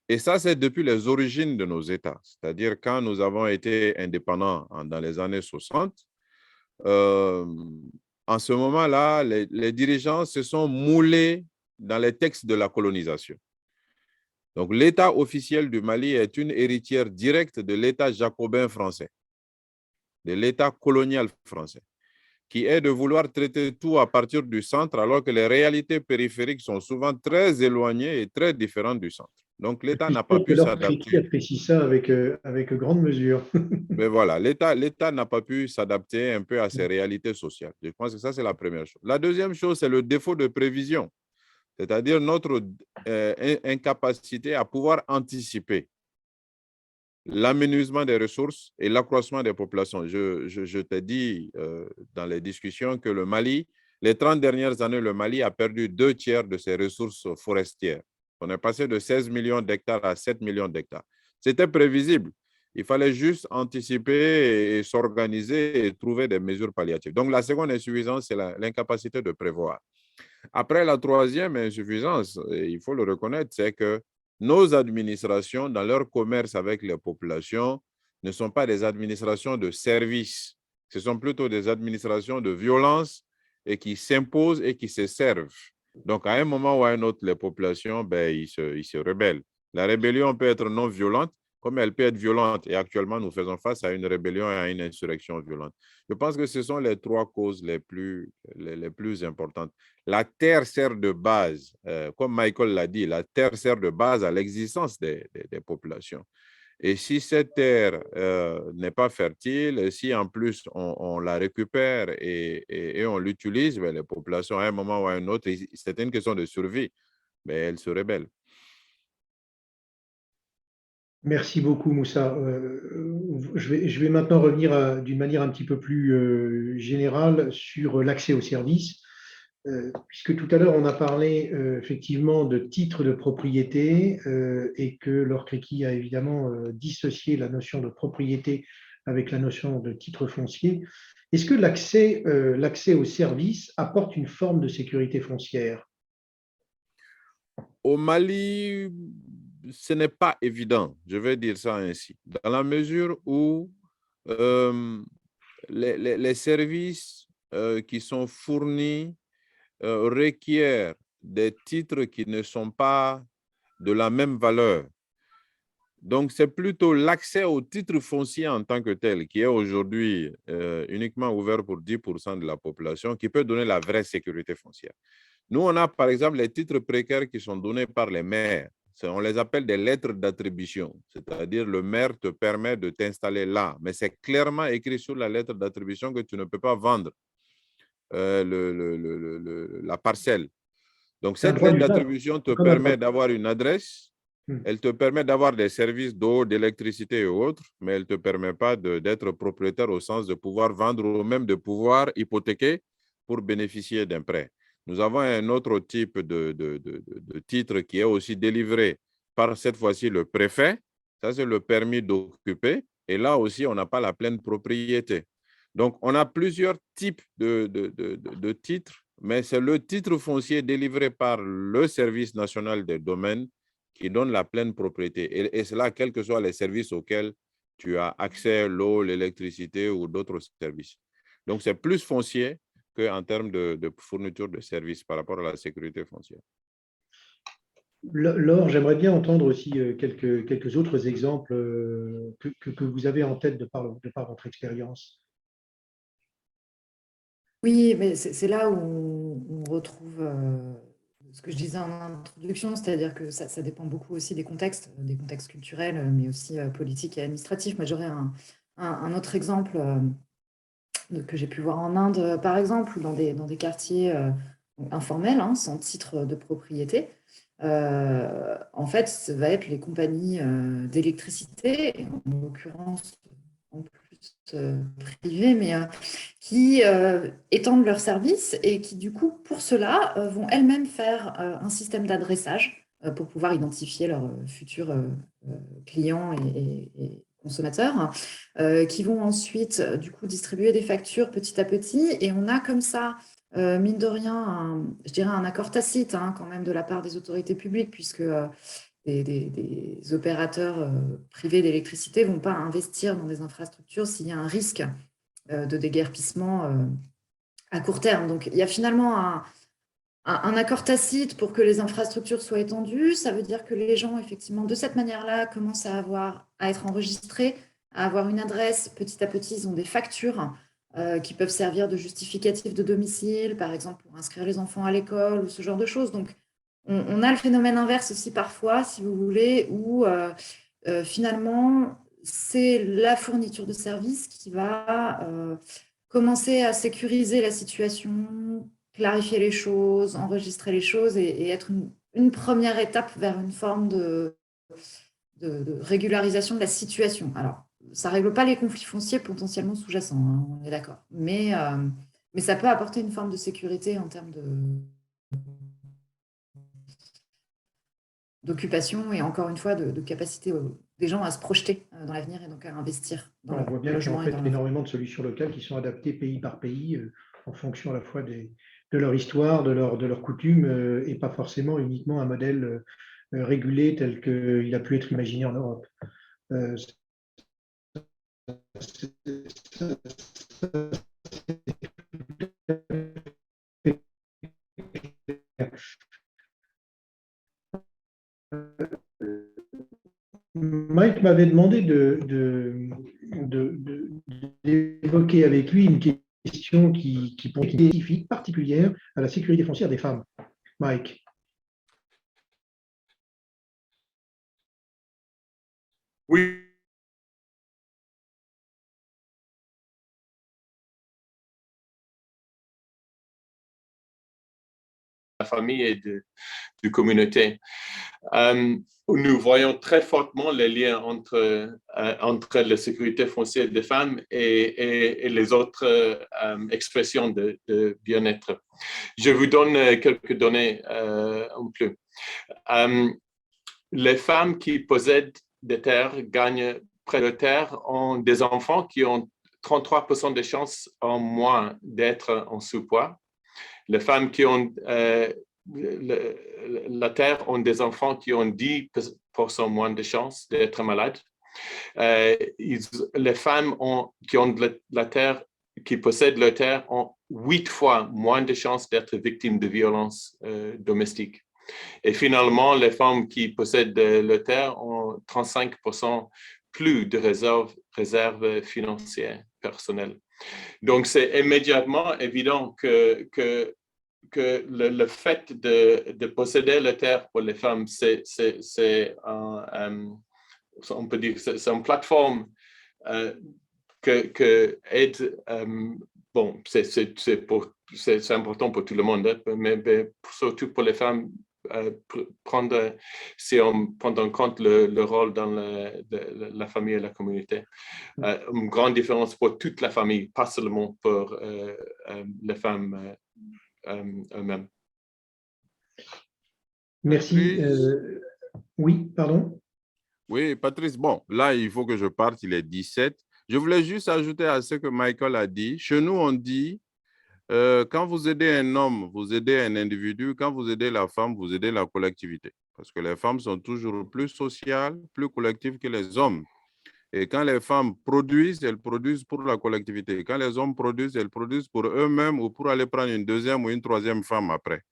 Speaker 3: Et ça, c'est depuis les origines de nos États. C'est-à-dire quand nous avons été indépendants dans les années 60, en ce moment-là, les dirigeants se sont moulés dans les textes de la colonisation. Donc, l'État officiel du Mali est une héritière directe de l'État jacobin français, de l'État colonial français, qui est de vouloir traiter tout à partir du centre, alors que les réalités périphériques sont souvent très éloignées et très différentes du centre. Donc, l'État n'a pas pu s'adapter.
Speaker 1: Apprécie ça avec grande mesure.
Speaker 3: Mais voilà, l'État n'a pas pu s'adapter un peu à ces réalités sociales. Je pense que ça, c'est la première chose. La deuxième chose, c'est le défaut de prévision, c'est-à-dire notre incapacité à pouvoir anticiper l'aménagement des ressources et l'accroissement des populations. Je t'ai dit dans les discussions que le Mali, les 30 dernières années, le Mali a perdu 2/3 de ses ressources forestières. On est passé de 16 millions d'hectares à 7 millions d'hectares. C'était prévisible. Il fallait juste anticiper et s'organiser et trouver des mesures palliatives. Donc, la seconde insuffisance, c'est l'incapacité de prévoir. Après, la troisième insuffisance, il faut le reconnaître, c'est que nos administrations, dans leur commerce avec les populations, ne sont pas des administrations de service. Ce sont plutôt des administrations de violence et qui s'imposent et qui se servent. Donc, à un moment ou à un autre, les populations, ils se rebellent. La rébellion peut être non violente, comme elle peut être violente. Et actuellement, nous faisons face à une rébellion et à une insurrection violente. Je pense que ce sont les 3 causes les plus importantes. La terre sert de base, comme Michael l'a dit, la terre sert de base à l'existence des populations. Et si cette terre n'est pas fertile, si en plus on la récupère et on l'utilise, les populations, à un moment ou à un autre, c'est une question de survie, mais elles se rebellent.
Speaker 1: Merci beaucoup, Moussa. Je vais maintenant revenir d'une manière un petit peu plus générale sur l'accès aux services. puisque tout à l'heure, on a parlé effectivement de titres de propriété et que Laure Créqui a évidemment dissocié la notion de propriété avec la notion de titre foncier. Est-ce que l'accès aux services apporte une forme de sécurité foncière?
Speaker 3: Au Mali, ce n'est pas évident, je vais dire ça ainsi, dans la mesure où les services qui sont fournis requièrent des titres qui ne sont pas de la même valeur. Donc, c'est plutôt l'accès au titre foncier en tant que tel, qui est aujourd'hui uniquement ouvert pour 10% de la population, qui peut donner la vraie sécurité foncière. Nous, on a par exemple les titres précaires qui sont donnés par les maires. On les appelle des lettres d'attribution, c'est-à-dire le maire te permet de t'installer là, mais c'est clairement écrit sur la lettre d'attribution que tu ne peux pas vendre la parcelle. Donc,
Speaker 1: C'est un
Speaker 3: cette
Speaker 1: droit
Speaker 3: lettre
Speaker 1: d'usage,
Speaker 3: d'attribution te
Speaker 1: comme un droit.
Speaker 3: permet d'avoir une adresse, elle te permet d'avoir des services d'eau, d'électricité et autres, mais elle ne te permet pas d'être propriétaire au sens de pouvoir vendre ou même de pouvoir hypothéquer pour bénéficier d'un prêt. Nous avons un autre type de titre qui est aussi délivré par cette fois-ci le préfet. Ça, c'est le permis d'occuper. Et là aussi, on n'a pas la pleine propriété. Donc, on a plusieurs types de titres, mais c'est le titre foncier délivré par le service national des domaines qui donne la pleine propriété. Et cela, quels que soient les services auxquels tu as accès, l'eau, l'électricité ou d'autres services. Donc, c'est plus foncier qu'en termes de fourniture de services par rapport à la sécurité foncière.
Speaker 1: Laure, j'aimerais bien entendre aussi quelques autres exemples que vous avez en tête de par votre expérience.
Speaker 2: Oui, mais c'est là où on retrouve ce que je disais en introduction, c'est-à-dire que ça dépend beaucoup aussi des contextes culturels, mais aussi politiques et administratifs. Moi, j'aurais un autre exemple que j'ai pu voir en Inde, par exemple, ou dans des quartiers informels, hein, sans titre de propriété. En fait, ça va être les compagnies d'électricité, en l'occurrence en plus privées, mais qui étendent leurs services et qui, du coup, pour cela, vont elles-mêmes faire un système d'adressage pour pouvoir identifier leurs futurs clients et consommateurs, qui vont ensuite, du coup, distribuer des factures petit à petit. Et on a comme ça, mine de rien, je dirais un accord tacite hein, quand même de la part des autorités publiques, puisque des opérateurs privés d'électricité ne vont pas investir dans des infrastructures s'il y a un risque de déguerpissement à court terme. Donc, il y a finalement un accord tacite pour que les infrastructures soient étendues. Ça veut dire que les gens, effectivement, de cette manière-là, commencent à être enregistrés, à avoir une adresse. Petit à petit, ils ont des factures qui peuvent servir de justificatif de domicile, par exemple, pour inscrire les enfants à l'école ou ce genre de choses. Donc, on a le phénomène inverse aussi parfois, si vous voulez, où finalement, c'est la fourniture de services qui va commencer à sécuriser la situation, clarifier les choses, enregistrer les choses et être une première étape vers une forme de régularisation de la situation. Alors, ça ne règle pas les conflits fonciers potentiellement sous-jacents, hein, on est d'accord. Mais ça peut apporter une forme de sécurité en termes d'occupation et encore une fois de capacité des gens à se projeter dans l'avenir et donc à investir dans
Speaker 1: On
Speaker 2: le
Speaker 1: voit bien qu'il y a
Speaker 2: logement
Speaker 1: en
Speaker 2: et
Speaker 1: fait
Speaker 2: dans
Speaker 1: énormément de solutions locales qui sont adaptées pays par pays en fonction à la fois de leur histoire, de leurs coutumes et pas forcément uniquement un modèle régulé tel qu'il a pu être imaginé en Europe. Mike m'avait demandé d'évoquer avec lui une question qui est spécifique, particulière à la sécurité foncière des femmes. Mike.
Speaker 5: Oui. famille et de communauté. Nous voyons très fortement les liens entre la sécurité foncière des femmes et les autres expressions de bien-être. Je vous donne quelques données en plus. Les femmes qui possèdent des terres, gagnent près de terre, ont des enfants qui ont 33% de chances en moins d'être en sous-poids. Les femmes qui ont la terre ont des enfants qui ont 10% moins de chances d'être malades. Les femmes qui ont la terre, qui possèdent la terre, ont 8 fois moins de chances d'être victimes de violences domestiques. Et finalement, les femmes qui possèdent la terre ont 35% plus de réserves financières personnelles. Donc, c'est immédiatement évident que le fait de posséder la terre pour les femmes, on peut dire, c'est une plateforme que aide, bon, c'est important pour tout le monde, hein, mais surtout pour les femmes, si on prend en compte le rôle dans la famille et la communauté. Une grande différence pour toute la famille, pas seulement pour les femmes eux-mêmes.
Speaker 1: Merci. Oui, pardon.
Speaker 3: Oui, Patrice, bon, là, il faut que je parte, il est 17. Je voulais juste ajouter à ce que Michael a dit. Chez nous, on dit, quand vous aidez un homme, vous aidez un individu. Quand vous aidez la femme, vous aidez la collectivité. Parce que les femmes sont toujours plus sociales, plus collectives que les hommes. Et quand les femmes produisent, elles produisent pour la collectivité. Quand les hommes produisent, elles produisent pour eux-mêmes ou pour aller prendre une deuxième ou une troisième femme après.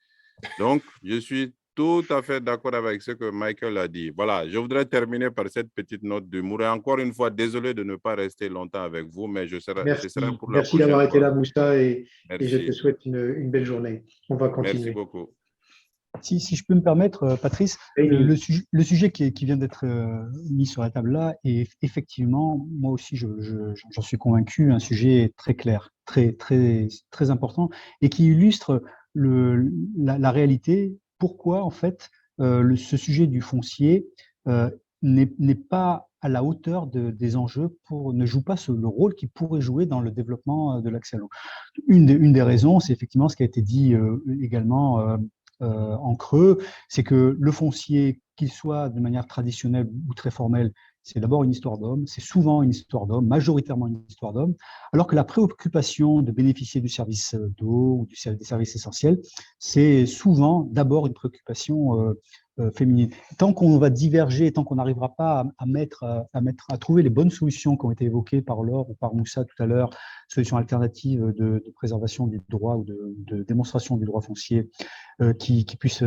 Speaker 3: Donc, je suis tout à fait d'accord avec ce que Michael a dit. Voilà, je voudrais terminer par cette petite note d'humour. Et encore une fois, désolé de ne pas rester longtemps avec vous, mais ce sera pour la
Speaker 1: Merci
Speaker 3: prochaine
Speaker 1: d'avoir été
Speaker 3: fois.
Speaker 1: là, Moussa, et je te
Speaker 3: Merci.
Speaker 1: souhaite une belle journée. On va continuer.
Speaker 3: Merci beaucoup.
Speaker 4: Si je peux me permettre, Patrice, le sujet qui vient d'être mis sur la table là est effectivement, moi aussi, j'en suis convaincu, un sujet très clair, très important, et qui illustre la réalité. Pourquoi, en fait, ce sujet du foncier n'est pas à la hauteur des enjeux, ne joue pas le rôle qu'il pourrait jouer dans le développement de l'accès à l'eau. Une des raisons, c'est effectivement ce qui a été dit également en creux, c'est que le foncier, qu'il soit de manière traditionnelle ou très formelle, c'est d'abord une histoire d'homme, c'est souvent une histoire d'homme, majoritairement une histoire d'homme, alors que la préoccupation de bénéficier du service d'eau ou des services essentiels, c'est souvent d'abord une préoccupation féminine. Tant qu'on va diverger, tant qu'on n'arrivera pas à trouver les bonnes solutions qui ont été évoquées par Laure ou par Moussa tout à l'heure, solutions alternatives de préservation du droit ou de démonstration du droit foncier, qui puissent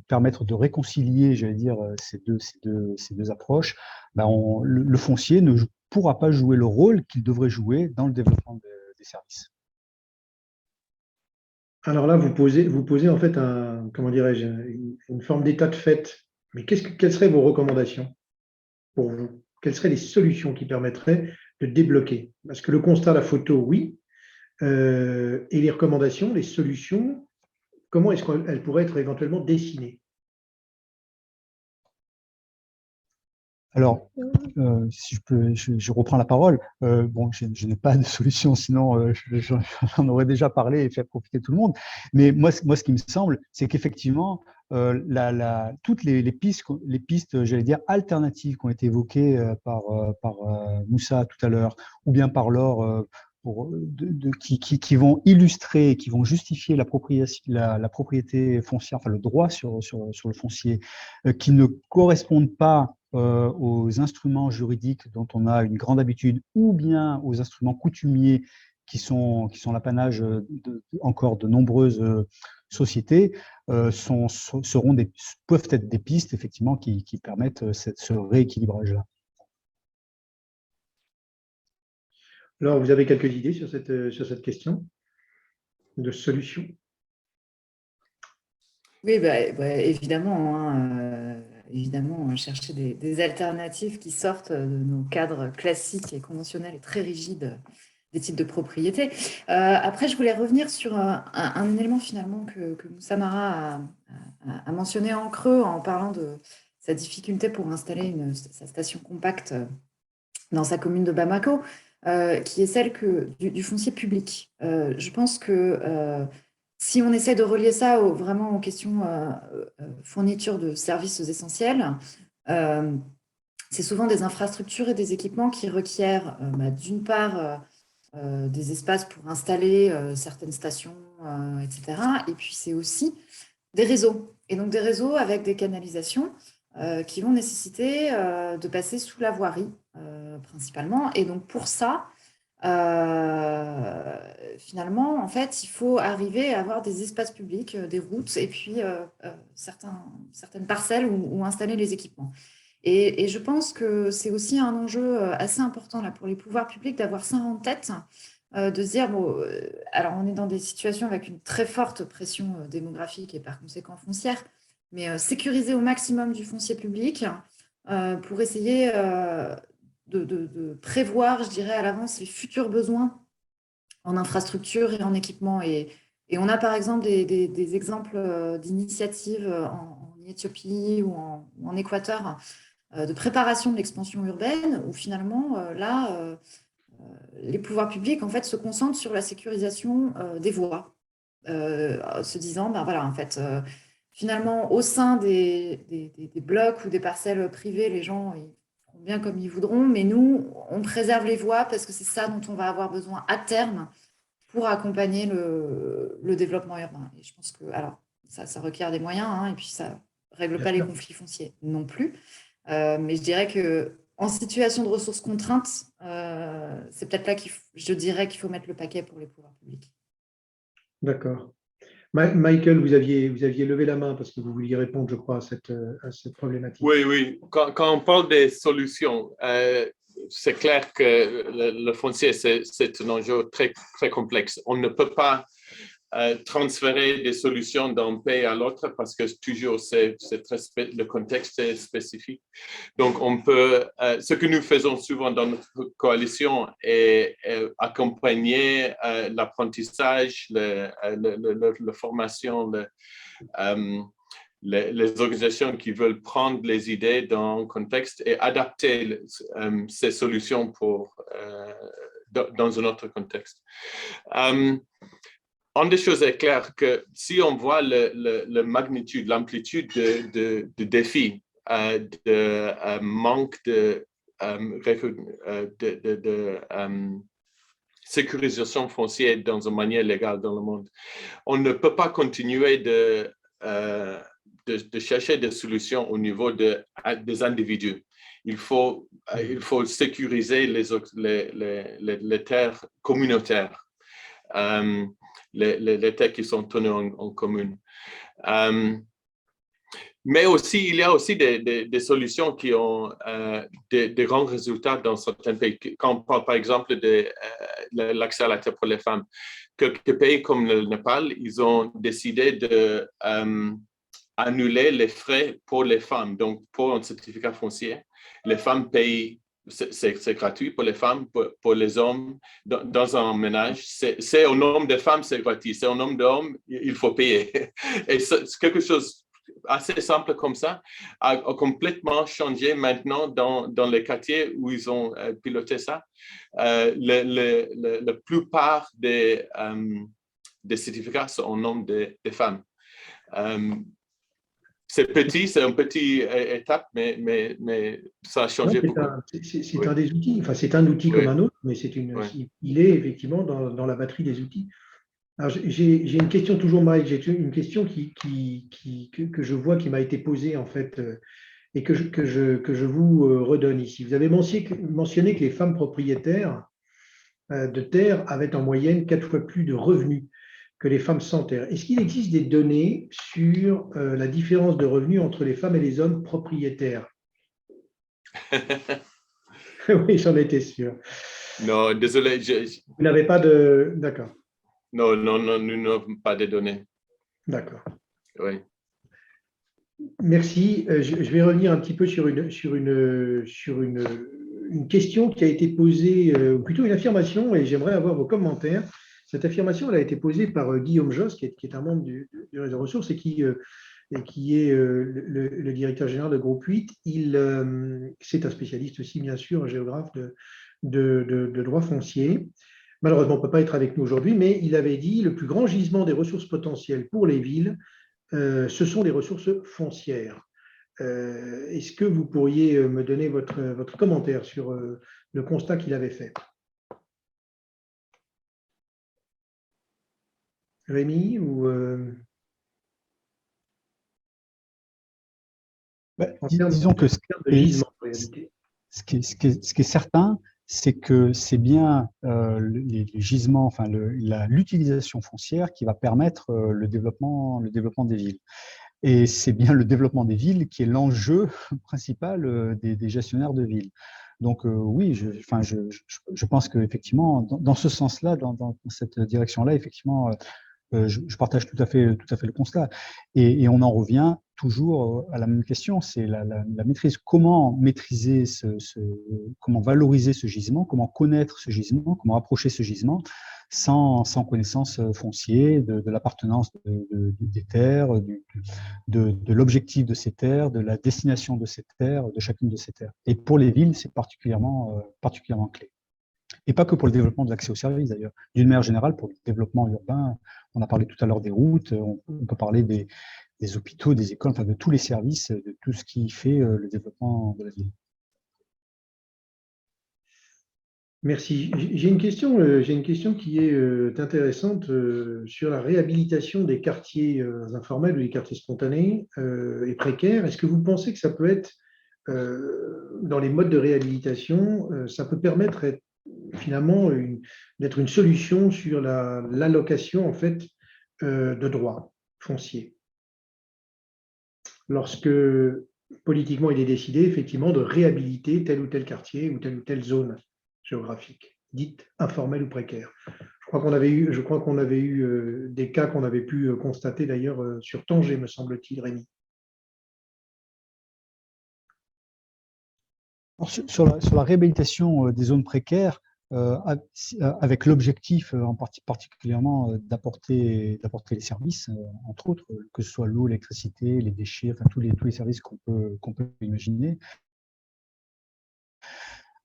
Speaker 4: permettre de réconcilier, j'allais dire, ces deux approches, ben le foncier ne pourra pas jouer le rôle qu'il devrait jouer dans le développement des services.
Speaker 1: Alors là, vous posez en fait comment dirais-je, une forme d'état de fait. Mais quelles seraient vos recommandations pour vous? Quelles seraient les solutions qui permettraient de débloquer? Parce que le constat, la photo, oui. Et les recommandations, les solutions, comment est-ce qu'elles pourraient être éventuellement dessinées?
Speaker 4: Alors, si je reprends la parole. Bon, je n'ai pas de solution, sinon j'en aurais déjà parlé et fait profiter tout le monde. Mais moi, ce qui me semble, c'est qu'effectivement, toutes les pistes, j'allais dire, alternatives qui ont été évoquées par Moussa tout à l'heure, ou bien par Laure, qui vont illustrer, qui vont justifier la propriété foncière, enfin le droit sur le foncier, qui ne correspondent pas aux instruments juridiques dont on a une grande habitude, ou bien aux instruments coutumiers qui sont l'apanage encore de nombreuses sociétés, peuvent être des pistes effectivement qui permettent ce rééquilibrage-là.
Speaker 1: Alors, vous avez quelques idées sur cette question de solution?
Speaker 2: Oui, évidemment, évidemment, chercher des alternatives qui sortent de nos cadres classiques et conventionnels et très rigides titres de propriété. Après, je voulais revenir sur un élément finalement que Moussa Mara a mentionné en creux en parlant de sa difficulté pour installer sa station compacte dans sa commune de Bamako, qui est celle du foncier public. Je pense que si on essaie de relier ça vraiment aux questions fourniture de services essentiels, c'est souvent des infrastructures et des équipements qui requièrent d'une part des espaces pour installer certaines stations, etc. Et puis c'est aussi des réseaux. Et donc des réseaux avec des canalisations qui vont nécessiter de passer sous la voirie principalement. Et donc pour ça, finalement, en fait, il faut arriver à avoir des espaces publics, des routes et puis certaines parcelles où installer les équipements. Et je pense que c'est aussi un enjeu assez important là, pour les pouvoirs publics d'avoir ça en tête, de se dire, bon, alors on est dans des situations avec une très forte pression démographique et par conséquent foncière, mais sécuriser au maximum du foncier public pour essayer de prévoir, je dirais, à l'avance les futurs besoins en infrastructure et en équipement. Et on a par exemple des exemples d'initiatives en Éthiopie ou en Équateur de préparation de l'expansion urbaine où finalement, les pouvoirs publics en fait, se concentrent sur la sécurisation des voies, se disant, ben voilà, en fait, finalement, au sein des blocs ou des parcelles privées, les gens ils feront bien comme ils voudront, mais nous, on préserve les voies parce que c'est ça dont on va avoir besoin à terme pour accompagner le développement urbain. Et je pense que, alors, ça requiert des moyens, hein, et puis ça ne règle pas les conflits fonciers non plus. Mais je dirais qu'en situation de ressources contraintes, c'est peut-être là je dirais qu'il faut mettre le paquet pour les pouvoirs publics.
Speaker 1: D'accord. Michael, vous aviez levé la main parce que vous vouliez répondre, je crois, à cette problématique.
Speaker 5: Oui. Quand on parle des solutions, c'est clair que le foncier, c'est un enjeu très, très complexe. On ne peut pas transférer des solutions d'un pays à l'autre parce que toujours le contexte est spécifique. Donc, on peut, ce que nous faisons souvent dans notre coalition est accompagner l'apprentissage, la formation, les organisations qui veulent prendre les idées dans un contexte et adapter ces solutions dans un autre contexte. Une des choses est claire que si on voit la magnitude, l'amplitude de défis, de manque de sécurisation foncière dans une manière légale dans le monde, on ne peut pas continuer de chercher des solutions au niveau des individus. Il faut sécuriser les terres communautaires. Les terres qui sont tenues en commune. Mais aussi, il y a aussi des solutions qui ont des grands résultats dans certains pays. Quand on parle par exemple de l'accès à la terre pour les femmes, quelques pays comme le Népal, ils ont décidé de annuler les frais pour les femmes. Donc, pour un certificat foncier, les femmes payent. C'est gratuit pour les femmes, pour les hommes, dans un ménage. C'est au nombre de femmes, c'est gratuit. C'est au nombre d'hommes, il faut payer. Et c'est quelque chose assez simple comme ça a complètement changé maintenant dans les quartiers où ils ont piloté ça. La plupart des certificats sont au nombre des femmes. C'est petit, c'est une petite étape, mais ça a changé beaucoup.
Speaker 1: C'est un des outils, enfin c'est un outil comme un autre, mais il est effectivement dans la batterie des outils. Alors j'ai une question toujours, Mike, j'ai une question que je vois qui m'a été posée en fait et que je vous redonne ici. Vous avez mentionné que les femmes propriétaires de terre avaient en moyenne 4 fois plus de revenus que les femmes sans terre. Est-ce qu'il existe des données sur la différence de revenus entre les femmes et les hommes propriétaires? Oui, j'en étais sûr.
Speaker 5: Non, désolé.
Speaker 1: Vous n'avez pas de... D'accord.
Speaker 5: Non, nous n'avons pas de données.
Speaker 1: D'accord.
Speaker 5: Oui.
Speaker 1: Merci. Je vais revenir un petit peu sur une question qui a été posée, ou plutôt une affirmation, et j'aimerais avoir vos commentaires. Cette affirmation, elle a été posée par Guillaume Josse, qui est un membre du réseau ressources et qui est le directeur général de Groupe 8. C'est un spécialiste aussi, bien sûr, un géographe de droit foncier. Malheureusement, on ne peut pas être avec nous aujourd'hui, mais il avait dit le plus grand gisement des ressources potentielles pour les villes, ce sont les ressources foncières. Est-ce que vous pourriez me donner votre commentaire sur le constat qu'il avait fait? Rémi ou
Speaker 4: disons que ce qui est certain, c'est que c'est bien les gisements, enfin l'utilisation foncière qui va permettre le développement des villes. Et c'est bien le développement des villes qui est l'enjeu principal des gestionnaires de villes. Donc oui, je pense qu'effectivement, dans ce sens-là, dans cette direction-là, effectivement, je partage tout à fait le constat. Et on en revient toujours à la même question, c'est la maîtrise. Comment maîtriser comment valoriser ce gisement, comment connaître ce gisement, comment approcher ce gisement sans connaissance foncière de l'appartenance des terres, de l'objectif de ces terres, de la destination de ces terres, de chacune de ces terres. Et pour les villes, c'est particulièrement clé. Et pas que pour le développement de l'accès aux services, d'ailleurs. D'une manière générale, pour le développement urbain, on a parlé tout à l'heure des routes, on peut parler des hôpitaux, des écoles, enfin de tous les services, de tout ce qui fait le développement de la ville.
Speaker 1: Merci. J'ai une question qui est intéressante sur la réhabilitation des quartiers informels ou des quartiers spontanés et précaires. Est-ce que vous pensez que ça peut être, dans les modes de réhabilitation, ça peut permettre finalement d'être une solution sur l'allocation en fait de droits fonciers. Lorsque politiquement il est décidé effectivement de réhabiliter tel ou tel quartier ou telle zone géographique, dite informelle ou précaire. Je crois qu'on avait eu des cas qu'on avait pu constater d'ailleurs sur Tanger, me semble-t-il, Rémi.
Speaker 4: Sur la réhabilitation des zones précaires, avec l'objectif particulièrement d'apporter les services, entre autres, que ce soit l'eau, l'électricité, les déchets, enfin tous les services qu'on peut imaginer.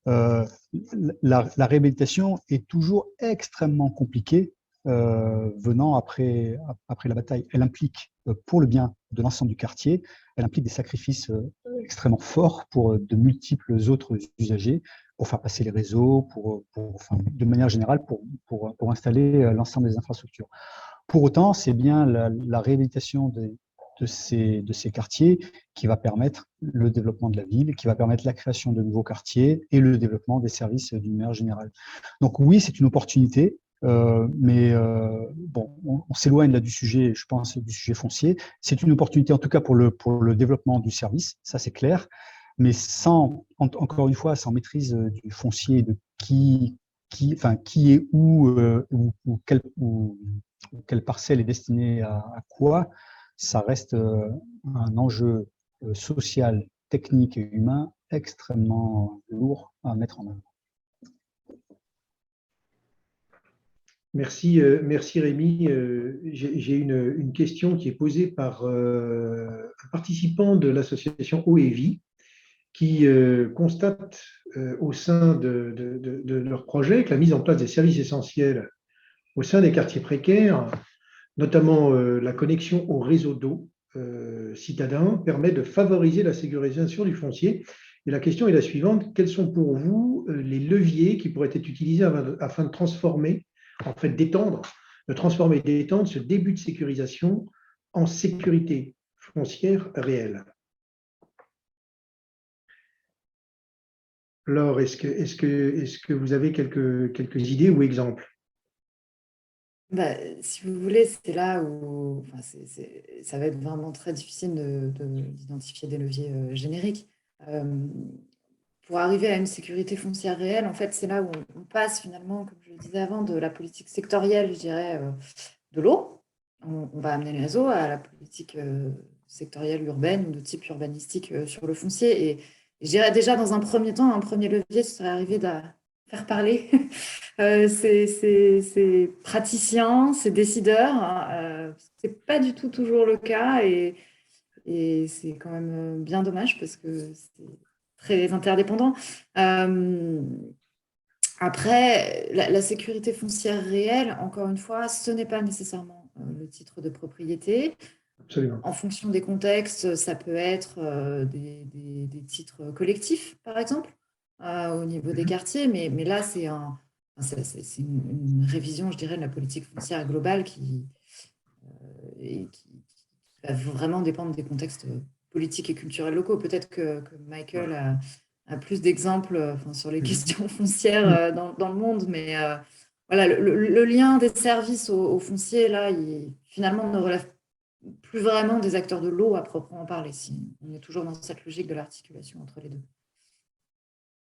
Speaker 4: La réhabilitation est toujours extrêmement compliquée venant après la bataille. Elle implique, pour le bien de l'ensemble du quartier, elle implique des sacrifices extrêmement forts pour de multiples autres usagers, pour faire passer les réseaux, de manière générale, pour installer l'ensemble des infrastructures. Pour autant, c'est bien la réhabilitation de ces quartiers qui va permettre le développement de la ville, qui va permettre la création de nouveaux quartiers et le développement des services d'une manière générale. Donc oui, c'est une opportunité, mais bon, on s'éloigne là du sujet, je pense, du sujet foncier. C'est une opportunité en tout cas pour le développement du service, ça c'est clair, mais encore une fois, sans maîtrise du foncier, de qui est où, ou quelle parcelle est destinée à quoi, ça reste un enjeu social, technique et humain extrêmement lourd à mettre en œuvre.
Speaker 1: Merci Rémi. J'ai une question qui est posée par un participant de l'association Eau et Vie qui constate au sein de leur projet que la mise en place des services essentiels au sein des quartiers précaires, notamment la connexion au réseau d'eau citadin, permet de favoriser la sécurisation du foncier. Et la question est la suivante: quels sont pour vous les leviers qui pourraient être utilisés afin de transformer, en fait d'étendre ce début de sécurisation en sécurité foncière réelle? Alors, est-ce que vous avez quelques idées ou exemples?
Speaker 2: Si vous voulez, c'est là où ça va être vraiment très difficile d'identifier des leviers génériques. Pour arriver à une sécurité foncière réelle, en fait, c'est là où on passe finalement, comme je le disais avant, de la politique sectorielle, je dirais, de l'eau. On va amener les réseaux à la politique sectorielle urbaine ou de type urbanistique sur le foncier. Je dirais déjà, dans un premier temps, un premier levier, ce serait arriver à faire parler ces praticiens, ces décideurs. Ce n'est pas du tout toujours le cas et c'est quand même bien dommage parce que c'est très interdépendant. Après, la sécurité foncière réelle, encore une fois, ce n'est pas nécessairement le titre de propriété.
Speaker 1: Absolument.
Speaker 2: En fonction des contextes, ça peut être des titres collectifs, par exemple, au niveau des quartiers. Mais là, c'est une révision, je dirais, de la politique foncière globale qui va vraiment dépendre des contextes politiques et culturels locaux. Peut-être que Michael a plus d'exemples sur les questions foncières dans le monde, mais voilà, le lien des services aux fonciers, là, finalement, ne relève plus vraiment des acteurs de l'eau à proprement parler. On est toujours dans cette logique de l'articulation entre les deux.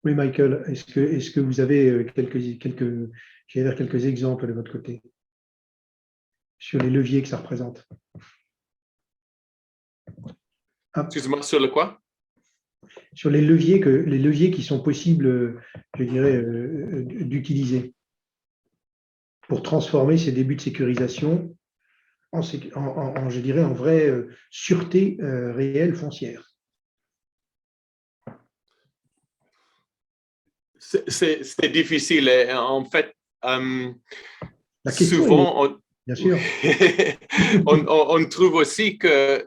Speaker 1: Oui, Michael, est-ce que vous avez quelques exemples de votre côté sur les leviers que ça représente?
Speaker 5: Excuse-moi, sur le quoi?
Speaker 1: Sur les leviers qui sont possibles, je dirais, d'utiliser pour transformer ces débuts de sécurisation je dirais, en vraie sûreté réelle foncière.
Speaker 5: C'est difficile. En fait,
Speaker 1: La question
Speaker 5: souvent,
Speaker 1: bien sûr.
Speaker 5: on trouve aussi que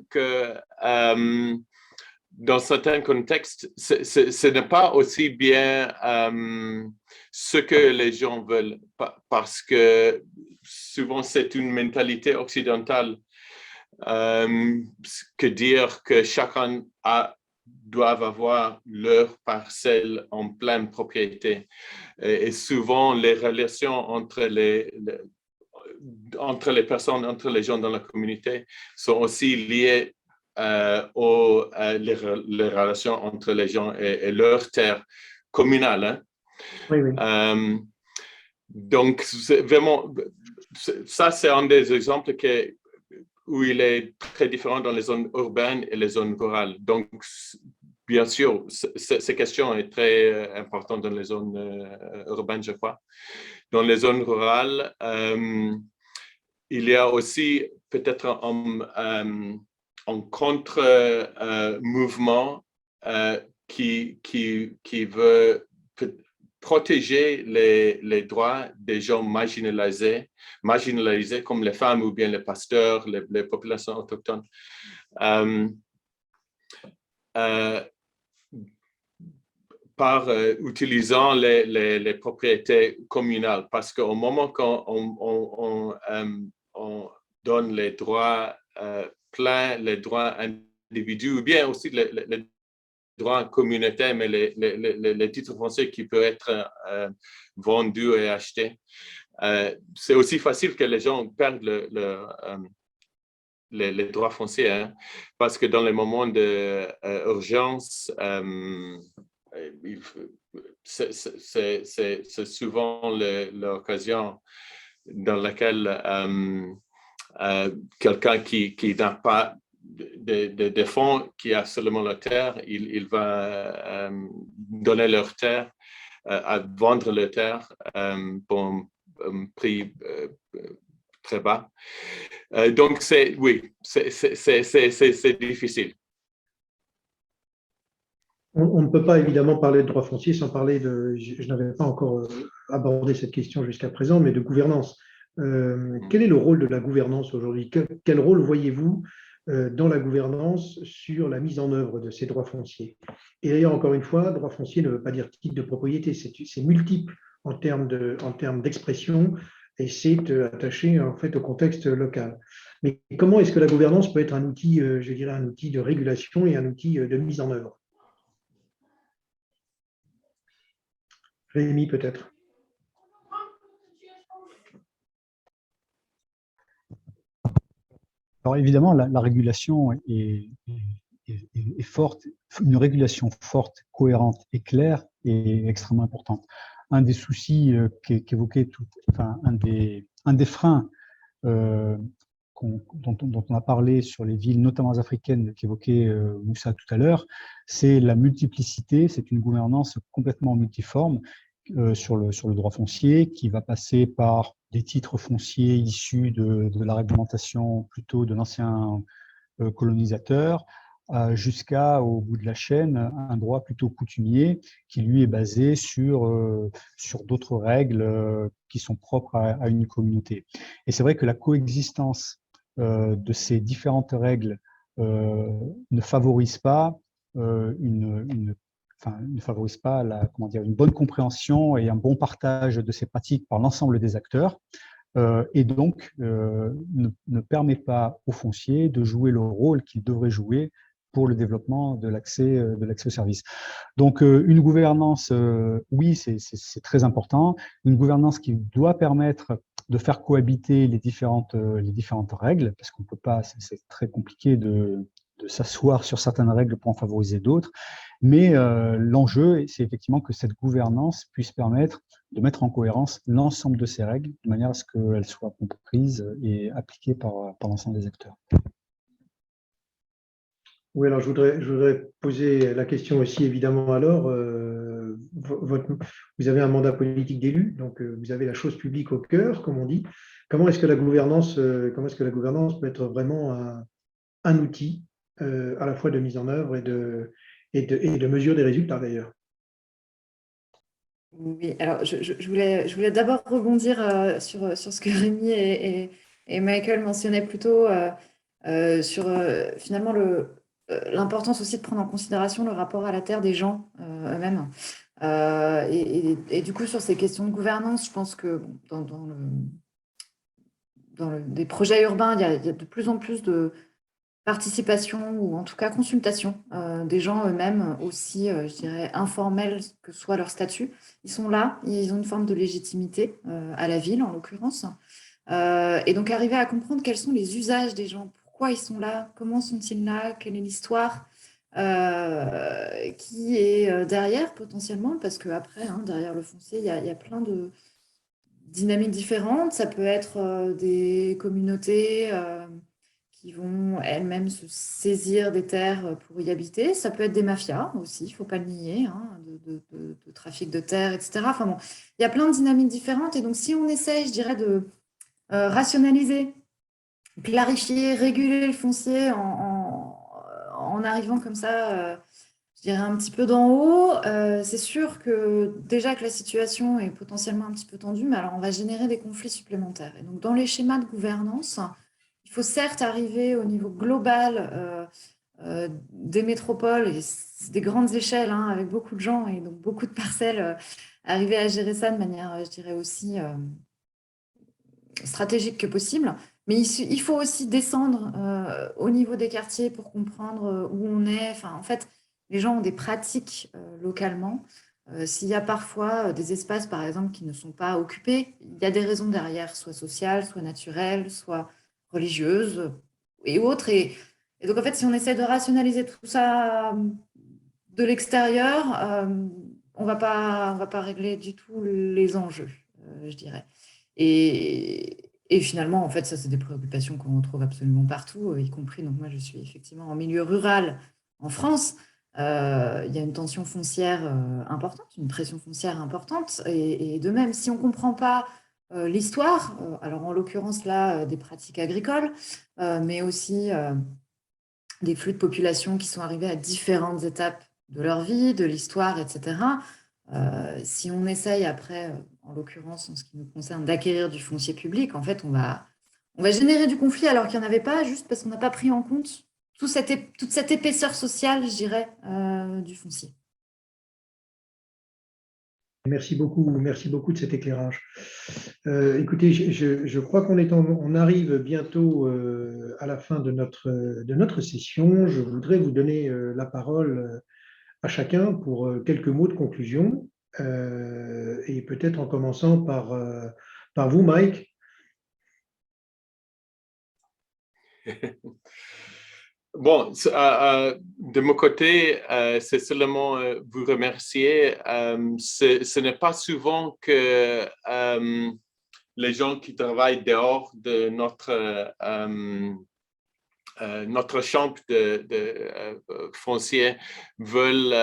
Speaker 5: dans certains contextes, ce n'est pas aussi bien ce que les gens veulent, parce que souvent c'est une mentalité occidentale que dire que chacun doivent avoir leur parcelle en pleine propriété. Et souvent, les relations entre les personnes, entre les gens dans la communauté sont aussi liées les relations entre les gens et leur terre communale. Hein.
Speaker 1: Oui, oui.
Speaker 5: Donc, vraiment, ça, c'est un des exemples où il est très différent dans les zones urbaines et les zones rurales. Donc, bien sûr, cette question est très importante dans les zones urbaines, je crois. Dans les zones rurales, il y a aussi peut-être un contre-mouvement qui veut protéger les droits des gens marginalisés comme les femmes ou bien les pasteurs, les populations autochtones. Par utilisant les propriétés communales, parce qu'au moment qu'on donne les droits pleins, les droits individuels, ou bien aussi les droits communautaires, mais les titres fonciers qui peuvent être vendus et achetés. C'est aussi facile que les gens perdent les droits fonciers, hein, parce que dans les moments d'urgence, c'est souvent l'occasion dans laquelle quelqu'un qui n'a pas de fonds, qui a seulement la terre, il va donner leur terre, à vendre leur terre pour un prix très bas. Donc, oui, c'est difficile.
Speaker 1: On ne peut pas évidemment parler de droit foncier sans parler je n'avais pas encore abordé cette question jusqu'à présent, mais de gouvernance. Quel est le rôle de la gouvernance aujourd'hui? Quel rôle voyez-vous dans la gouvernance sur la mise en œuvre de ces droits fonciers? Et d'ailleurs, encore une fois, droit foncier ne veut pas dire titre de propriété, c'est multiple en termes d'expression et c'est attaché en fait au contexte local. Mais comment est-ce que la gouvernance peut être un outil, je dirais, un outil de régulation et un outil de mise en œuvre? Rémi, peut-être.
Speaker 4: Alors évidemment, la régulation est forte, une régulation forte, cohérente et claire est extrêmement importante. Un des soucis qu'évoquait un des freins dont on a parlé sur les villes, notamment africaines, qu'évoquait Moussa tout à l'heure, c'est la multiplicité, c'est une gouvernance complètement multiforme sur le droit foncier qui va passer par des titres fonciers issus de la réglementation plutôt de l'ancien colonisateur, jusqu'au bout de la chaîne, un droit plutôt coutumier qui, lui, est basé sur d'autres règles qui sont propres à une communauté. Et c'est vrai que la coexistence de ces différentes règles ne favorise pas ne favorise pas une bonne compréhension et un bon partage de ces pratiques par l'ensemble des acteurs. Et donc ne permet pas aux fonciers de jouer le rôle qu'ils devraient jouer pour le développement de l'accès au service. Donc une gouvernance, oui, c'est très important, une gouvernance qui doit permettre de faire cohabiter les différentes règles, parce qu'on peut pas, c'est très compliqué de s'asseoir sur certaines règles pour en favoriser d'autres, mais l'enjeu, c'est effectivement que cette gouvernance puisse permettre de mettre en cohérence l'ensemble de ces règles, de manière à ce qu'elles soient comprises et appliquées par l'ensemble des acteurs.
Speaker 1: Oui, alors je voudrais poser la question aussi, évidemment, alors, vous avez un mandat politique d'élu, donc vous avez la chose publique au cœur, comme on dit. Comment est-ce que la gouvernance peut être vraiment un outil à la fois de mise en œuvre et de mesure des résultats, d'ailleurs?
Speaker 2: Oui, alors je voulais d'abord rebondir sur ce que Rémi et Michael mentionnaient plus tôt sur finalement l'importance aussi de prendre en considération le rapport à la terre des gens eux-mêmes. Et du coup, sur ces questions de gouvernance, je pense que dans des projets urbains, il y a de plus en plus de participation ou en tout cas consultation des gens eux-mêmes, aussi, je dirais, informels que soit leur statut. Ils sont là, ils ont une forme de légitimité à la ville, en l'occurrence. Et donc, arriver à comprendre quels sont les usages des gens, pourquoi ils sont là, comment sont-ils là, quelle est l'histoire qui est derrière potentiellement, parce qu'après, derrière le foncier, il y a plein de dynamiques différentes. Ça peut être des communautés qui vont elles-mêmes se saisir des terres pour y habiter. Ça peut être des mafias aussi, il ne faut pas le nier, de trafic de terres, etc. Enfin bon, il y a plein de dynamiques différentes. Et donc, si on essaye, je dirais, de rationaliser, clarifier, réguler le foncier en arrivant comme ça, je dirais un petit peu d'en haut, c'est sûr que déjà que la situation est potentiellement un petit peu tendue, mais alors on va générer des conflits supplémentaires. Et donc, dans les schémas de gouvernance, il faut certes arriver au niveau global des métropoles, et des grandes échelles, avec beaucoup de gens et donc beaucoup de parcelles, arriver à gérer ça de manière, je dirais, aussi stratégique que possible. Mais il faut aussi descendre au niveau des quartiers pour comprendre où on est. Enfin, en fait, les gens ont des pratiques localement. S'il y a parfois des espaces, par exemple, qui ne sont pas occupés, il y a des raisons derrière, soit sociales, soit naturelles, soit religieuses et autres. Et donc, en fait, si on essaie de rationaliser tout ça de l'extérieur, on va pas régler du tout les enjeux, je dirais. Et finalement, en fait, ça, c'est des préoccupations qu'on retrouve absolument partout, y compris, donc moi, je suis effectivement en milieu rural en France. Il y a une tension foncière importante, une pression foncière importante. Et de même, si on ne comprend pas l'histoire, alors en l'occurrence là, des pratiques agricoles, mais aussi des flux de population qui sont arrivés à différentes étapes de leur vie, de l'histoire, etc. Si on essaye après, en l'occurrence en ce qui nous concerne, d'acquérir du foncier public, en fait, on va générer du conflit alors qu'il n'y en avait pas, juste parce qu'on n'a pas pris en compte toute cette épaisseur sociale, je dirais, du foncier.
Speaker 1: Merci beaucoup de cet éclairage. Écoutez, je crois on arrive bientôt à la fin de notre session. Je voudrais vous donner la parole à chacun pour quelques mots de conclusion, et peut-être en commençant par vous, Mike.
Speaker 5: Bon, de mon côté, c'est seulement vous remercier. Ce n'est pas souvent que les gens qui travaillent dehors de notre chambre de foncier veulent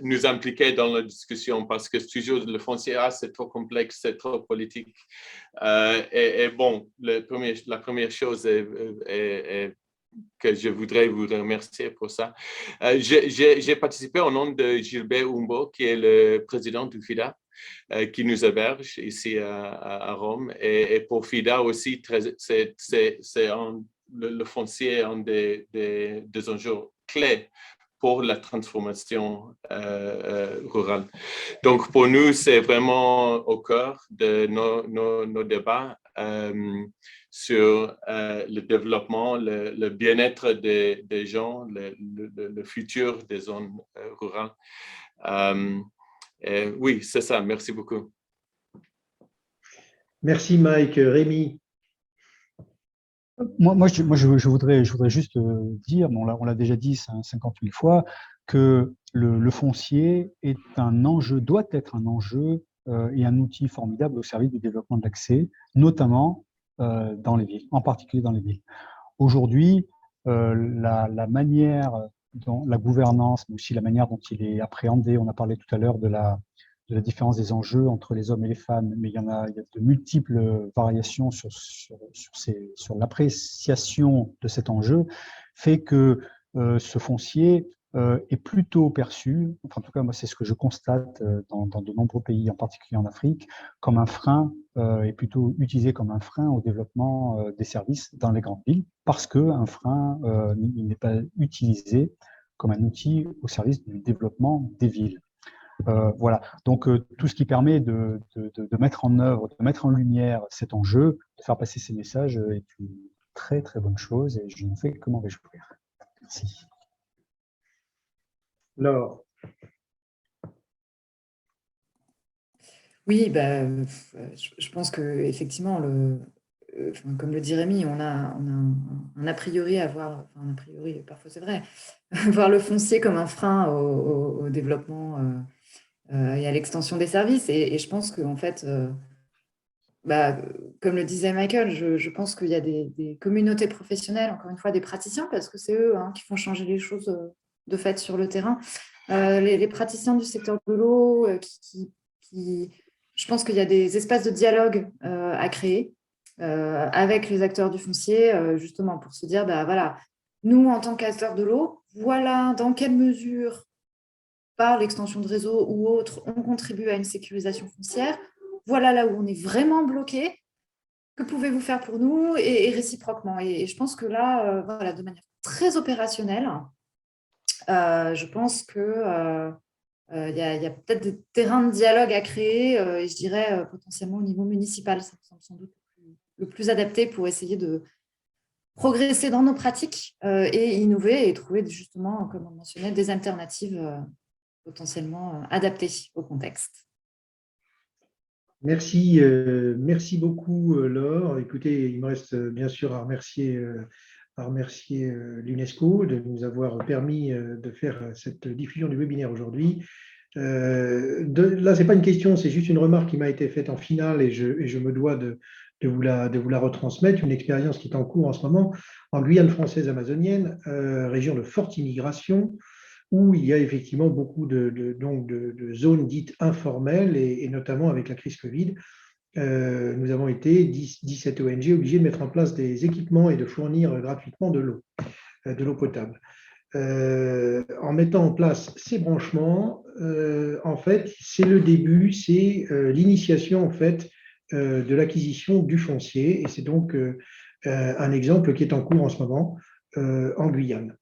Speaker 5: nous impliquer dans la discussion parce que toujours le foncier, c'est trop complexe, c'est trop politique. Et bon, la première chose est que je voudrais vous remercier pour ça. J'ai participé au nom de Gilbert Humbo, qui est le président du FIDA, qui nous héberge ici à Rome. Et pour FIDA aussi, le foncier est un des enjeux clés pour la transformation rurale. Donc, pour nous, c'est vraiment au cœur de nos débats sur le développement, le bien-être des gens, le futur des zones rurales. Oui, c'est ça. Merci beaucoup.
Speaker 1: Merci Mike. Rémi.
Speaker 4: Moi, je voudrais juste dire, on l'a déjà dit 50 000 fois, que le foncier est un enjeu, doit être un enjeu et un outil formidable au service du développement de l'accès, notamment dans les villes, en particulier dans les villes. Aujourd'hui, la manière dont la gouvernance, mais aussi la manière dont il est appréhendé, on a parlé tout à l'heure de la différence des enjeux entre les hommes et les femmes, mais il y a de multiples variations sur l'appréciation de cet enjeu, fait que ce foncier est plutôt perçu, enfin en tout cas moi c'est ce que je constate dans de nombreux pays, en particulier en Afrique, comme un frein, est plutôt utilisé comme un frein au développement des services dans les grandes villes, parce qu'un frein n'est pas utilisé comme un outil au service du développement des villes. Voilà, donc tout ce qui permet de mettre en œuvre, de mettre en lumière cet enjeu, de faire passer ces messages est une très très bonne chose et je ne fais que m'en réjouir. Merci.
Speaker 1: Laure.
Speaker 2: Oui, je pense qu'effectivement, comme le dit Rémi, on a un a priori à voir, enfin un a priori, parfois c'est vrai, voir le foncier comme un frein au développement et à l'extension des services. Et je pense qu'en fait, comme le disait Michael, je pense qu'il y a des communautés professionnelles, encore une fois des praticiens, parce que c'est eux qui font changer les choses de fait sur le terrain. Les praticiens du secteur de l'eau, je pense qu'il y a des espaces de dialogue à créer avec les acteurs du foncier, justement pour se dire, voilà, nous, en tant qu'acteurs de l'eau, voilà dans quelle mesure, par l'extension de réseau ou autre, on contribue à une sécurisation foncière. Voilà là où on est vraiment bloqué. Que pouvez-vous faire pour nous et réciproquement. Et je pense que là, voilà, de manière très opérationnelle, je pense que il y a peut-être des terrains de dialogue à créer, et je dirais potentiellement au niveau municipal. Ça me semble sans doute le plus adapté pour essayer de progresser dans nos pratiques et innover et trouver justement, comme on mentionnait, des alternatives potentiellement adaptées au contexte.
Speaker 1: Merci, merci beaucoup Laure. Écoutez, il me reste bien sûr à remercier l'UNESCO de nous avoir permis de faire cette diffusion du webinaire aujourd'hui. Là, ce n'est pas une question, c'est juste une remarque qui m'a été faite en finale et je me dois de vous la retransmettre, une expérience qui est en cours en ce moment en Guyane française amazonienne, région de forte immigration, où il y a effectivement beaucoup de zones dites informelles et notamment avec la crise Covid. Nous avons été, 17 ONG, obligés de mettre en place des équipements et de fournir gratuitement de l'eau potable. En mettant en place ces branchements, en fait, c'est le début, c'est l'initiation en fait de l'acquisition du foncier, et c'est donc un exemple qui est en cours en ce moment en Guyane.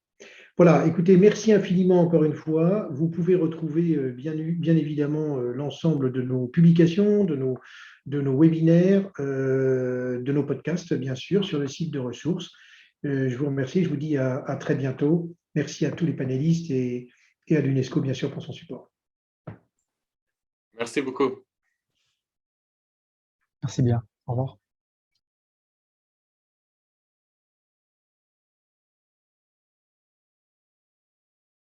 Speaker 1: Voilà, écoutez, merci infiniment encore une fois. Vous pouvez retrouver bien évidemment l'ensemble de nos publications, de nos webinaires, de nos podcasts, bien sûr, sur le site de ressources. Je vous remercie, je vous dis à très bientôt. Merci à tous les panélistes et à l'UNESCO, bien sûr, pour son support.
Speaker 5: Merci beaucoup.
Speaker 4: Merci bien. Au revoir.